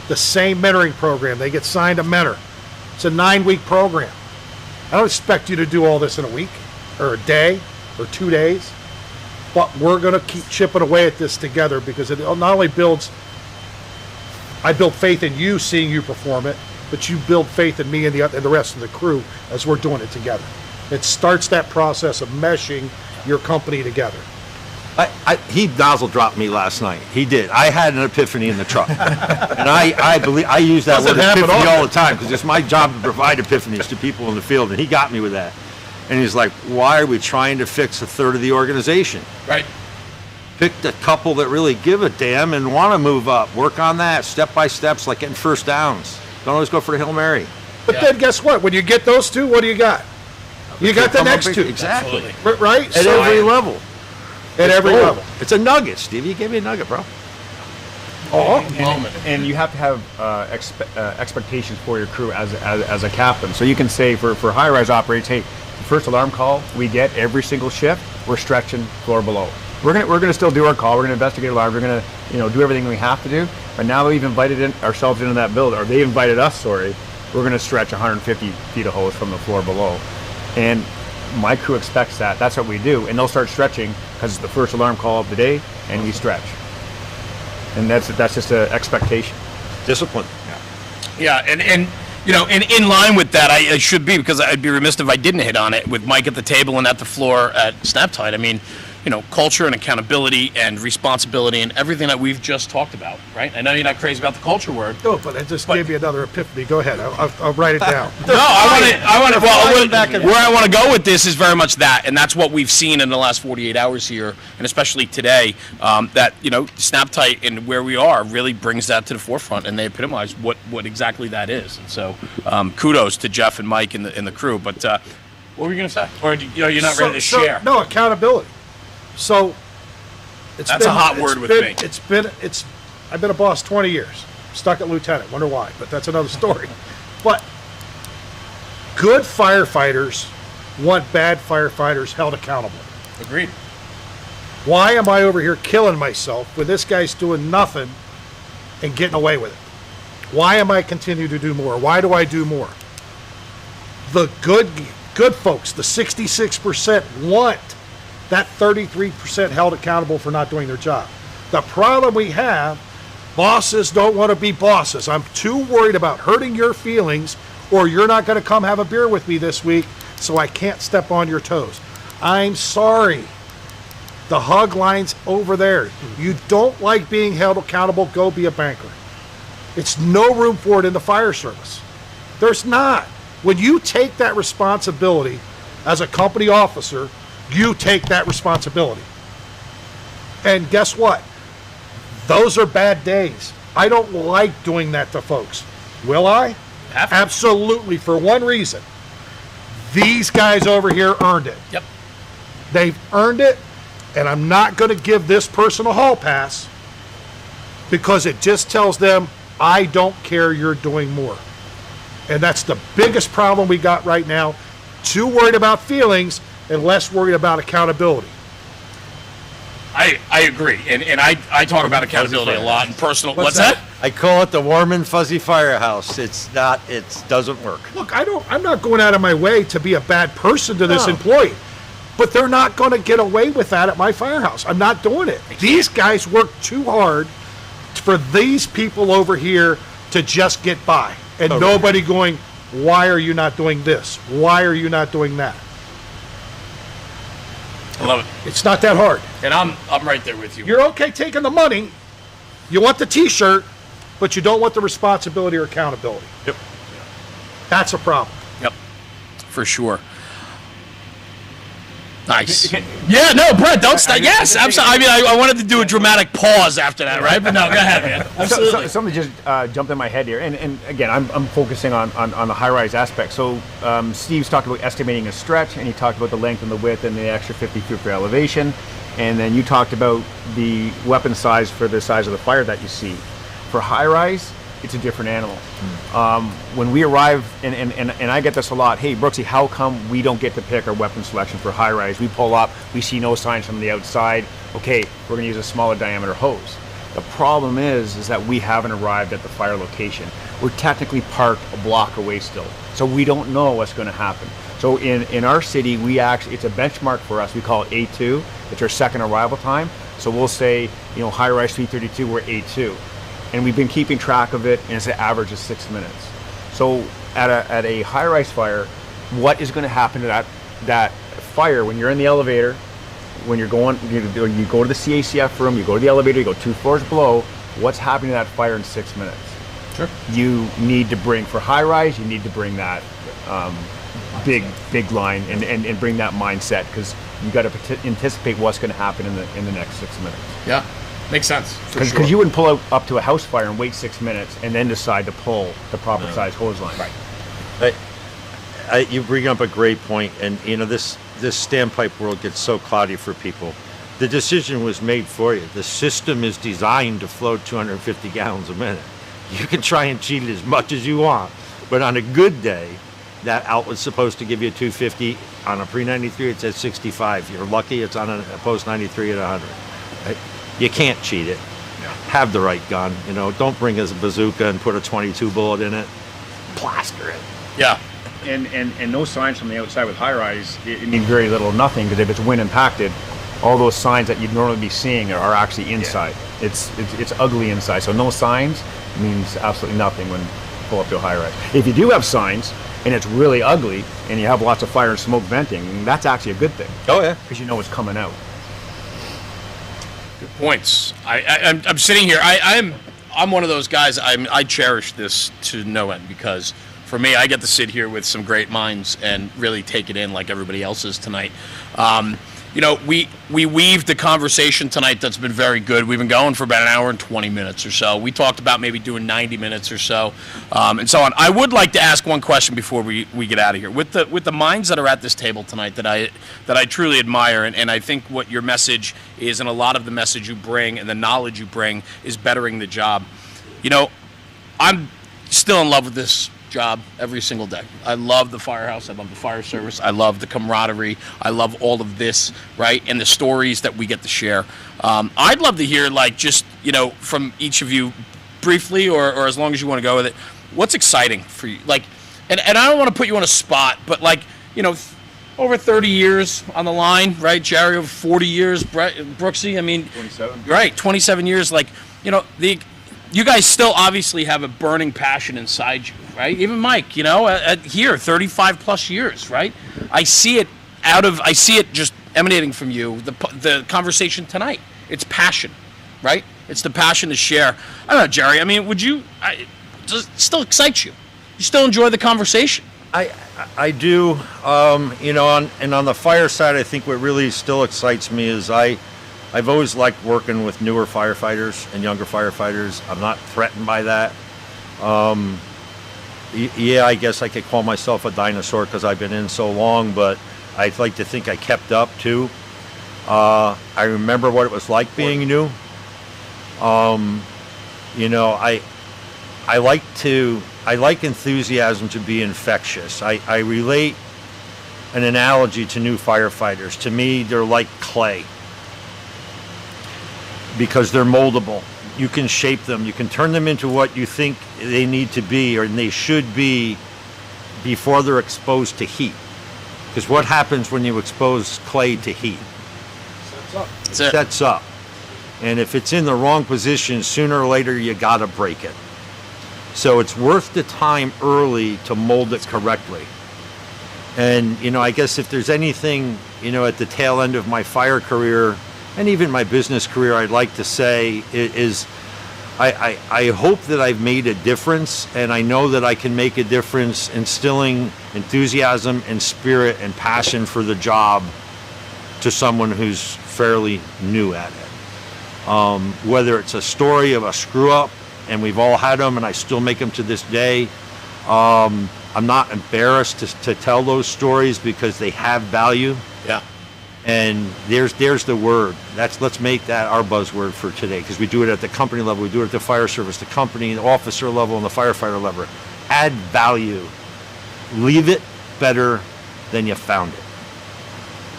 the same mentoring program. They get signed a mentor. It's a 9-week program. I don't expect you to do all this in a week or a day or 2 days, but we're going to keep chipping away at this together, because it not only I build faith in you, seeing you perform it, but you build faith in me and the rest of the crew as we're doing it together. It starts that process of meshing your company together. He nozzle dropped me last night. He did. I had an epiphany in the truck. And I believe I use that word epiphany all the time, because it's my job to provide epiphanies to people in the field, and he got me with that. And he's like, why are we trying to fix a third of the organization? Right. Pick the couple that really give a damn and want to move up. Work on that, step by steps, like getting first downs. Don't always go for the Hail Mary. But then guess what? When you get those two, what do you got? You got the next two. Exactly. Right? At every level. At every level. It's a nugget, Steve. You gave me a nugget, bro. And you have to have expectations for your crew as a captain. So you can say for HighRise operators, hey, the first alarm call we get every single shift, we're stretching floor below. We're gonna still do our call. We're gonna investigate alarms. We're gonna do everything we have to do. But now that we've invited ourselves into that build, or they invited us, sorry, we're gonna stretch 150 feet of hose from the floor below. And my crew expects that. That's what we do. And they'll start stretching because it's the first alarm call of the day, and we stretch. And that's just an expectation. Discipline. Yeah, and in line with that, I should be, because I'd be remiss if I didn't hit on it with Mike at the table and at the floor at Snap-Tite. I mean, culture and accountability and responsibility and everything that we've just talked about, right? I know you're not crazy about the culture word. No, but I just gave you another epiphany. Go ahead. I'll write it down. Where I want to go with this is very much that, and that's what we've seen in the last 48 hours here, and especially today, that, Snap-Tite and where we are really brings that to the forefront, and they epitomize what exactly that is. And so, kudos to Jeff and Mike and the crew. But what were you going to say? Or you're not ready to share? No, accountability. So that's a hot word with me. I've been a boss 20 years. Stuck at lieutenant. Wonder why, but that's another story. But good firefighters want bad firefighters held accountable. Agreed. Why am I over here killing myself when this guy's doing nothing and getting away with it? Why am I continue to do more? Why do I do more? The good folks, the 66%, want that 33% held accountable for not doing their job. The problem we have, bosses don't want to be bosses. I'm too worried about hurting your feelings, or you're not going to come have a beer with me this week, so I can't step on your toes. I'm sorry. The hug line's over there. You don't like being held accountable, go be a banker. It's no room for it in the fire service. There's not. When you take that responsibility as a company officer, you take that responsibility. And guess what? Those are bad days. I don't like doing that to folks. Will I? Absolutely, for one reason. These guys over here earned it. Yep. They've earned it, and I'm not going to give this person a hall pass because it just tells them, I don't care, you're doing more. And that's the biggest problem we got right now. Too worried about feelings and less worried about accountability. I agree, and I talk about accountability a lot and personal. What's that? I call it the warm and fuzzy firehouse. It doesn't work. Look, I'm not going out of my way to be a bad person to this employee, but they're not going to get away with that at my firehouse. I'm not doing it. These guys work too hard for these people over here to just get by, and nobody going, why are you not doing this? Why are you not doing that? I love it. It's not that hard. And I'm right there with you. You're okay taking the money. You want the T-shirt, but you don't want the responsibility or accountability. Yep. That's a problem. Yep. For sure. Nice. Yeah, no, Brent, don't stop. Yes, absolutely. I mean, I wanted to do a dramatic pause after that, right? But no, go ahead, man. Absolutely. Something just jumped in my head here, and again, I'm focusing on the high-rise aspect. So Steve's talked about estimating a stretch, and he talked about the length and the width and the extra 50 feet for elevation, and then you talked about the weapon size for the size of the fire that you see. For high-rise, it's a different animal. When we arrive, and I get this a lot, hey, Brooksy, how come we don't get to pick our weapon selection for high-rise? We pull up, we see no signs from the outside, okay, we're gonna use a smaller diameter hose. The problem is that we haven't arrived at the fire location. We're technically parked a block away still, so we don't know what's gonna happen. So in our city, it's a benchmark for us, we call it A2, it's our second arrival time. So we'll say, high-rise 332, we're A2. And we've been keeping track of it, and it's an average of 6 minutes. So at a high-rise fire, what is going to happen to that fire when you're in the elevator, when you go to the CACF room, you go to the elevator, you go 2 floors below, what's happening to that fire in 6 minutes? Sure. You need to bring, for high-rise, you need to bring that big line and bring that mindset, because you got to anticipate what's going to happen in the next 6 minutes. Yeah. Makes sense. Because you wouldn't pull up to a house fire and wait 6 minutes and then decide to pull the proper size hose line. Right. You bring up a great point, and this standpipe world gets so cloudy for people. The decision was made for you. The system is designed to flow 250 gallons a minute. You can try and cheat it as much as you want, but on a good day, that outlet's supposed to give you 250. On a pre-93, it's at 65. You're lucky it's on a post-93 at 100. Right? You can't cheat it. Have the right gun. Don't bring us a bazooka and put a 22 bullet in it. Plaster it. Yeah. And no signs from the outside with high-rise, it means very little or nothing, because if it's wind impacted, all those signs that you'd normally be seeing are actually inside. Yeah. It's ugly inside. So no signs means absolutely nothing when you pull up to a high-rise. If you do have signs and it's really ugly and you have lots of fire and smoke venting, that's actually a good thing. Oh yeah. Because you know it's coming out. Good points. I'm sitting here. I'm one of those guys. I cherish this to no end, because for me, I get to sit here with some great minds and really take it in like everybody else is tonight. We weaved a conversation tonight that's been very good. We've been going for about an hour and 20 minutes or so. We talked about maybe doing 90 minutes or so, and so on. I would like to ask one question before we get out of here. With the minds that are at this table tonight that I truly admire, and I think what your message is, and a lot of the message you bring and the knowledge you bring is bettering the job. I'm still in love with this job every single day. I love the firehouse. I love the fire service. I love the camaraderie. I love all of this, right? And the stories that we get to share. I'd love to hear, like, just, from each of you briefly, or as long as you want to go with it, what's exciting for you? Like, and I don't want to put you on a spot, but, like, over 30 years on the line, right? Jerry, over 40 years. Brooksy, 27. Right, 27 years. Like, you guys still obviously have a burning passion inside you, right? Even Mike, here, 35 plus years, right? I see it just emanating from you, the conversation tonight. It's passion, right? It's the passion to share. I don't know, Jerry, does it still excites you? You still enjoy the conversation? I do, on the fire side, I think what really still excites me is I've always liked working with newer firefighters and younger firefighters. I'm not threatened by that. Yeah, I guess I could call myself a dinosaur because I've been in so long, but I'd like to think I kept up too. I remember what it was like being new. I like enthusiasm to be infectious. I relate an analogy to new firefighters. To me, they're like clay because they're moldable. You can shape them. You can turn them into what you think they need to be or they should be before they're exposed to heat. Because what happens when you expose clay to heat? It sets up. And if it's in the wrong position, sooner or later you gotta break it. So it's worth the time early to mold it correctly. And, I guess if there's anything, at the tail end of my fire career and even my business career, I'd like to say is I hope that I've made a difference, and I know that I can make a difference instilling enthusiasm and spirit and passion for the job to someone who's fairly new at it. Whether it's a story of a screw up, and we've all had them, and I still make them to this day. I'm not embarrassed to tell those stories because they have value. Yeah. And there's the word. Let's make that our buzzword for today, because we do it at the company level, we do it at the fire service, the company, the officer level, and the firefighter level. Add value. Leave it better than you found it.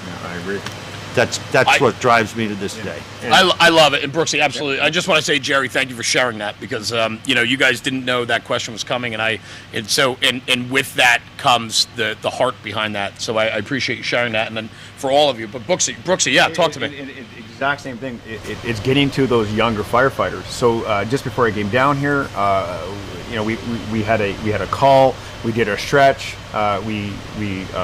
Yeah, I agree. That's what drives me to this day. I love it. And Brooksy, absolutely. I just want to say, Jerry, thank you for sharing that, because you guys didn't know that question was coming, and with that comes the heart behind that. So I appreciate you sharing that, and then for all of you. But Brooksy, yeah, talk to me. Exact same thing. It's getting to those younger firefighters. So just before I came down here, we had a call. We did our stretch. We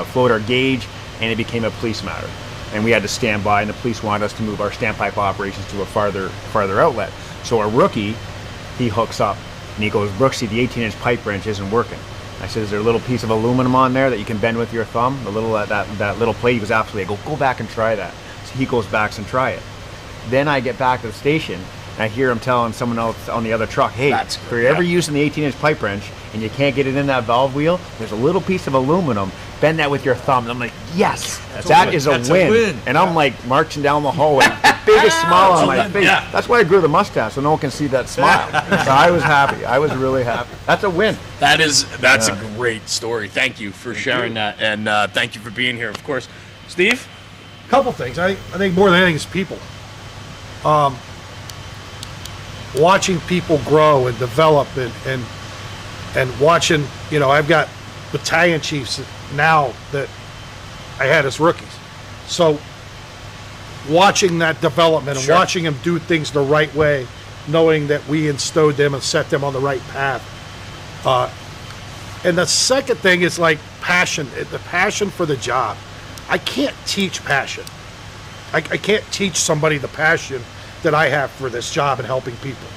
flowed our gauge, and it became a police matter. And we had to stand by, and the police wanted us to move our standpipe operations to a farther outlet. So our rookie, he hooks up, and he goes, Brooksy, the 18-inch pipe wrench isn't working. I said, is there a little piece of aluminum on there that you can bend with your thumb? The little that little plate. He goes, absolutely. I go back and try that. So he goes back and try it. Then I get back to the station, and I hear him telling someone else on the other truck, hey, if you're ever using the 18-inch pipe wrench and you can't get it in that valve wheel, there's a little piece of aluminum. Bend that with your thumb. And I'm like, yes, that is a win. And I'm like marching down the hallway, the biggest smile on my face. Yeah. That's why I grew the mustache, so no one can see that smile. So I was happy. I was really happy. That's a win. That's a great story. Thank you for sharing that, and thank you for being here, of course. Steve? Couple things. I think more than anything is people. Watching people grow and develop, and watching, I've got battalion chiefs now that I had as rookies. So watching that development and watching them do things the right way, knowing that we instilled them and set them on the right path. And the second thing is like passion, the passion for the job. I can't teach passion. I can't teach somebody the passion that I have for this job and helping people.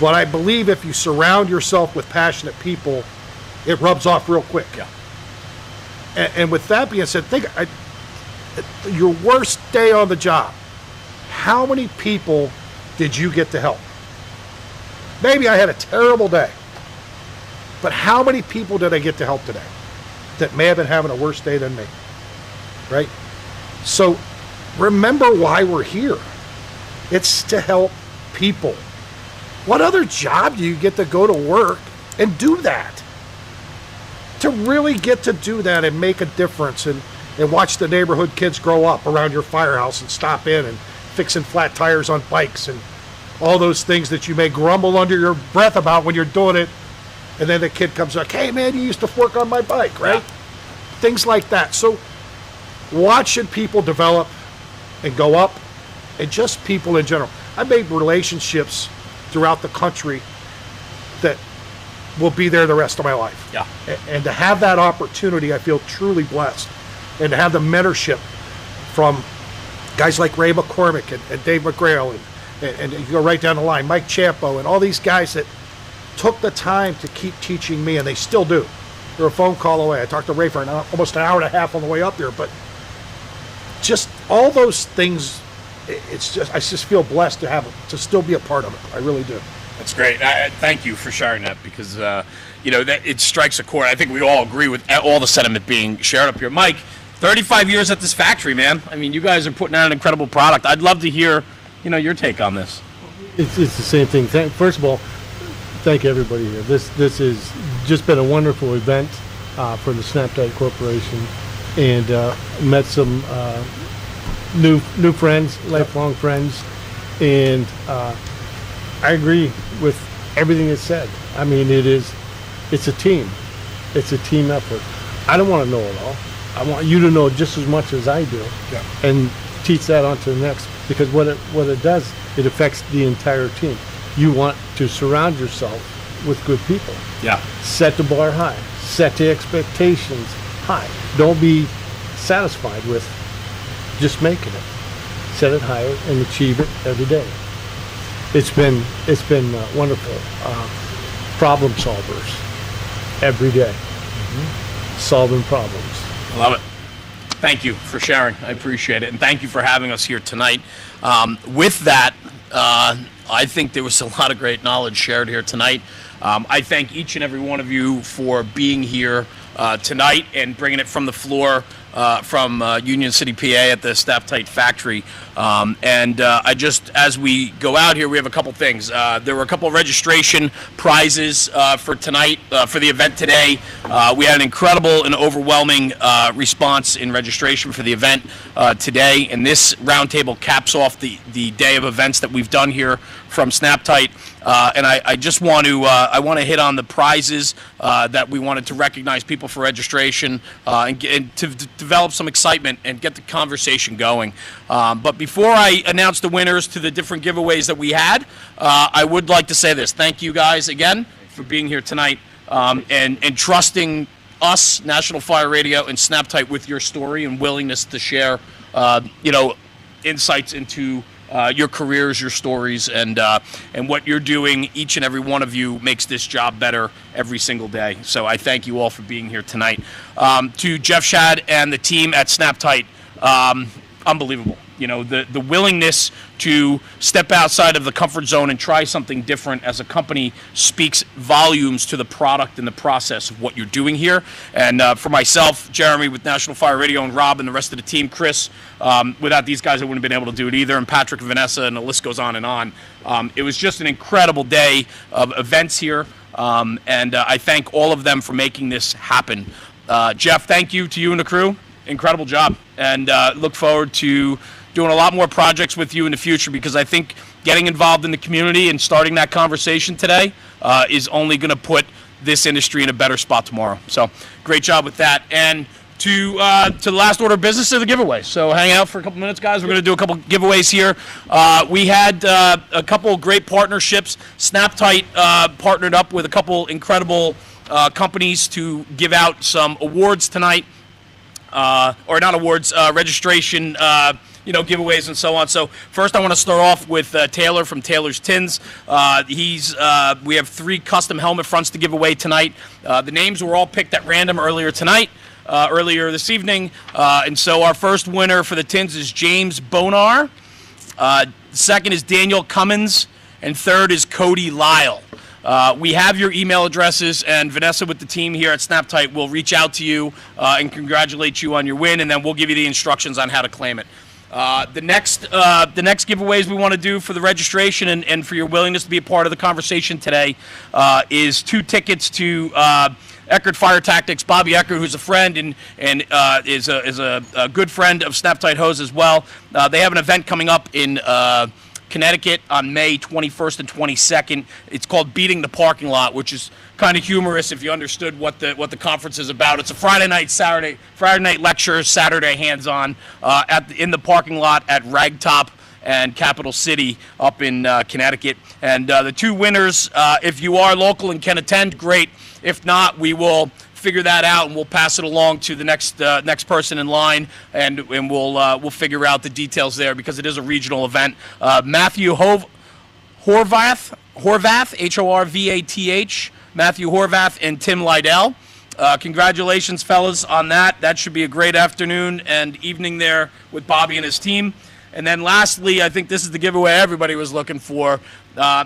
But I believe if you surround yourself with passionate people, it rubs off real quick. Yeah. And with that being said, your worst day on the job, how many people did you get to help? Maybe I had a terrible day, but how many people did I get to help today that may have been having a worse day than me? Right? So remember why we're here. It's to help people. What other job do you get to go to work and do that. To really get to do that and make a difference and watch the neighborhood kids grow up around your firehouse and stop in and fixing flat tires on bikes and all those things that you may grumble under your breath about when you're doing it. And then the kid comes like, hey man, you used to work on my bike, right? Yeah. Things like that. So watching people develop and go up, and just people in general. I made relationships throughout the country that will be there the rest of my life. Yeah. And to have that opportunity, I feel truly blessed. And to have the mentorship from guys like Ray McCormick and Dave McGrail and you go right down the line, Mike Champo and all these guys that took the time to keep teaching me, and they still do. They're a phone call away. I talked to Ray for almost an hour and a half on the way up here, but just all those things, I just feel blessed to still be a part of it. I really do. That's great. Thank you for sharing that, because that it strikes a chord. I think we all agree with all the sentiment being shared up here. Mike, 35 years at this factory, man. I mean, you guys are putting out an incredible product. I'd love to hear, your take on this. It's the same thing. First of all, thank everybody here. This has just been a wonderful event for the Snap-Tite Corporation, and met some new friends, lifelong friends, and I agree with everything that's said. I mean, it's a team. It's a team effort. I don't want to know it all. I want you to know just as much as I do, and teach that on to the next. Because what it does, it affects the entire team. You want to surround yourself with good people. Yeah. Set the bar high. Set the expectations high. Don't be satisfied with just making it. Set it higher and achieve it every day. It's been wonderful. Problem solvers every day. Solving problems. I love it. Thank you for sharing. I appreciate it. And thank you for having us here tonight. With that, I think there was a lot of great knowledge shared here tonight. I thank each and every one of you for being here tonight and bringing it from the floor from Union City, PA at the Snap-Tite factory. I just, as we go out here, we have a couple things. There were a couple of registration prizes for tonight, for the event today. We had an incredible and overwhelming response in registration for the event today, and this roundtable caps off the day of events that we've done here from Snap-Tite. And I just want to hit on the prizes that we wanted to recognize people for registration and to develop some excitement and get the conversation going. But before I announce the winners to the different giveaways that we had, I would like to say this. Thank you guys again for being here tonight and trusting us, National Fire Radio and Snap-Tite, with your story and willingness to share, insights into your careers, your stories, and what you're doing. Each and every one of you makes this job better every single day. So I thank you all for being here tonight. To Jeff Shad and the team at Snap-Tite, unbelievable. The willingness to step outside of the comfort zone and try something different as a company speaks volumes to the product and the process of what you're doing here. And for myself, Jeremy with National Fire Radio, and Rob and the rest of the team, Chris, without these guys I wouldn't have been able to do it either, and Patrick and Vanessa, and the list goes on and on. It was just an incredible day of events here, and I thank all of them for making this happen. Jeff, thank you to you and the crew. Incredible job, and look forward to doing a lot more projects with you in the future, because I think getting involved in the community and starting that conversation today is only going to put this industry in a better spot tomorrow. So great job with that. And to the last order of business of the giveaway. So hang out for a couple minutes, guys. We're going to do a couple giveaways here. We had a couple great partnerships. Snap-Tite partnered up with a couple incredible companies to give out some awards tonight. Or not awards, registration, giveaways and so on. So first I want to start off with Taylor from Taylor's Tins. We have 3 custom helmet fronts to give away tonight. The names were all picked at random earlier this evening. And so our first winner for the tins is James Bonar. Second is Daniel Cummins. And third is Cody Lyle. We have your email addresses, and Vanessa with the team here at Snap-Tite will reach out to you and congratulate you on your win, and then we'll give you the instructions on how to claim it. The next giveaways we want to do for the registration and for your willingness to be a part of the conversation today is 2 tickets to Elkhart Fire Tactics. Bobby Elkhart, who's a friend and is a good friend of Snap-Tite Hose as well. They have an event coming up in Connecticut on May 21st and 22nd. It's called Beating the Parking Lot, which is kind of humorous if you understood what the conference is about. It's a Friday night lecture, Saturday hands-on in the parking lot at Ragtop and Capital City up in Connecticut. And the 2 winners, if you are local and can attend, great. If not, we will figure that out and we'll pass it along to the next person in line, and we'll figure out the details there because it is a regional event. Matthew Horvath, Horvath, Matthew Horvath and Tim Lydell. Congratulations, fellas, on that. That should be a great afternoon and evening there with Bobby and his team. And then lastly, I think this is the giveaway everybody was looking for.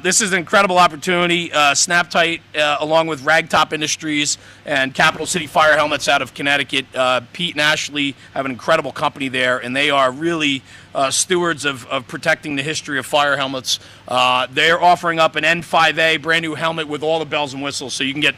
This is an incredible opportunity. Snap-Tite, along with Ragtop Industries and Capital City Fire Helmets out of Connecticut. Pete and Ashley have an incredible company there, and they are really stewards of protecting the history of fire helmets. They're offering up an N5A brand new helmet with all the bells and whistles, so you can get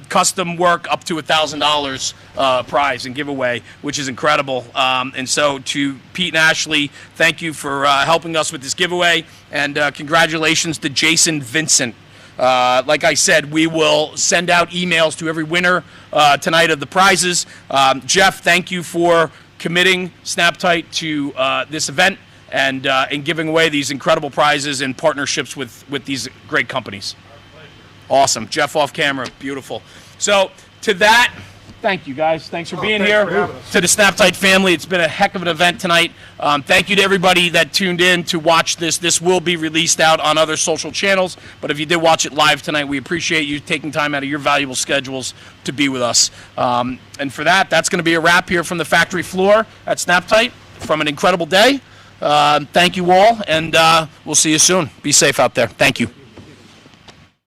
custom work up to $1,000 prize and giveaway, which is incredible. And so to Pete and Ashley, thank you for helping us with this giveaway, and congratulations to Jason Vincent. Like I said, we will send out emails to every winner tonight of the prizes. Jeff, thank you for committing Snap-Tite to this event and giving away these incredible prizes and partnerships with these great companies. Awesome. Jeff off camera. Beautiful. So to that, thank you guys. Thanks for being here. To the Snap-Tite family, it's been a heck of an event tonight. Thank you to everybody that tuned in to watch this. This will be released out on other social channels, but if you did watch it live tonight, we appreciate you taking time out of your valuable schedules to be with us. And for that, that's going to be a wrap here from the factory floor at Snap-Tite from an incredible day. Thank you all, and we'll see you soon. Be safe out there. Thank you.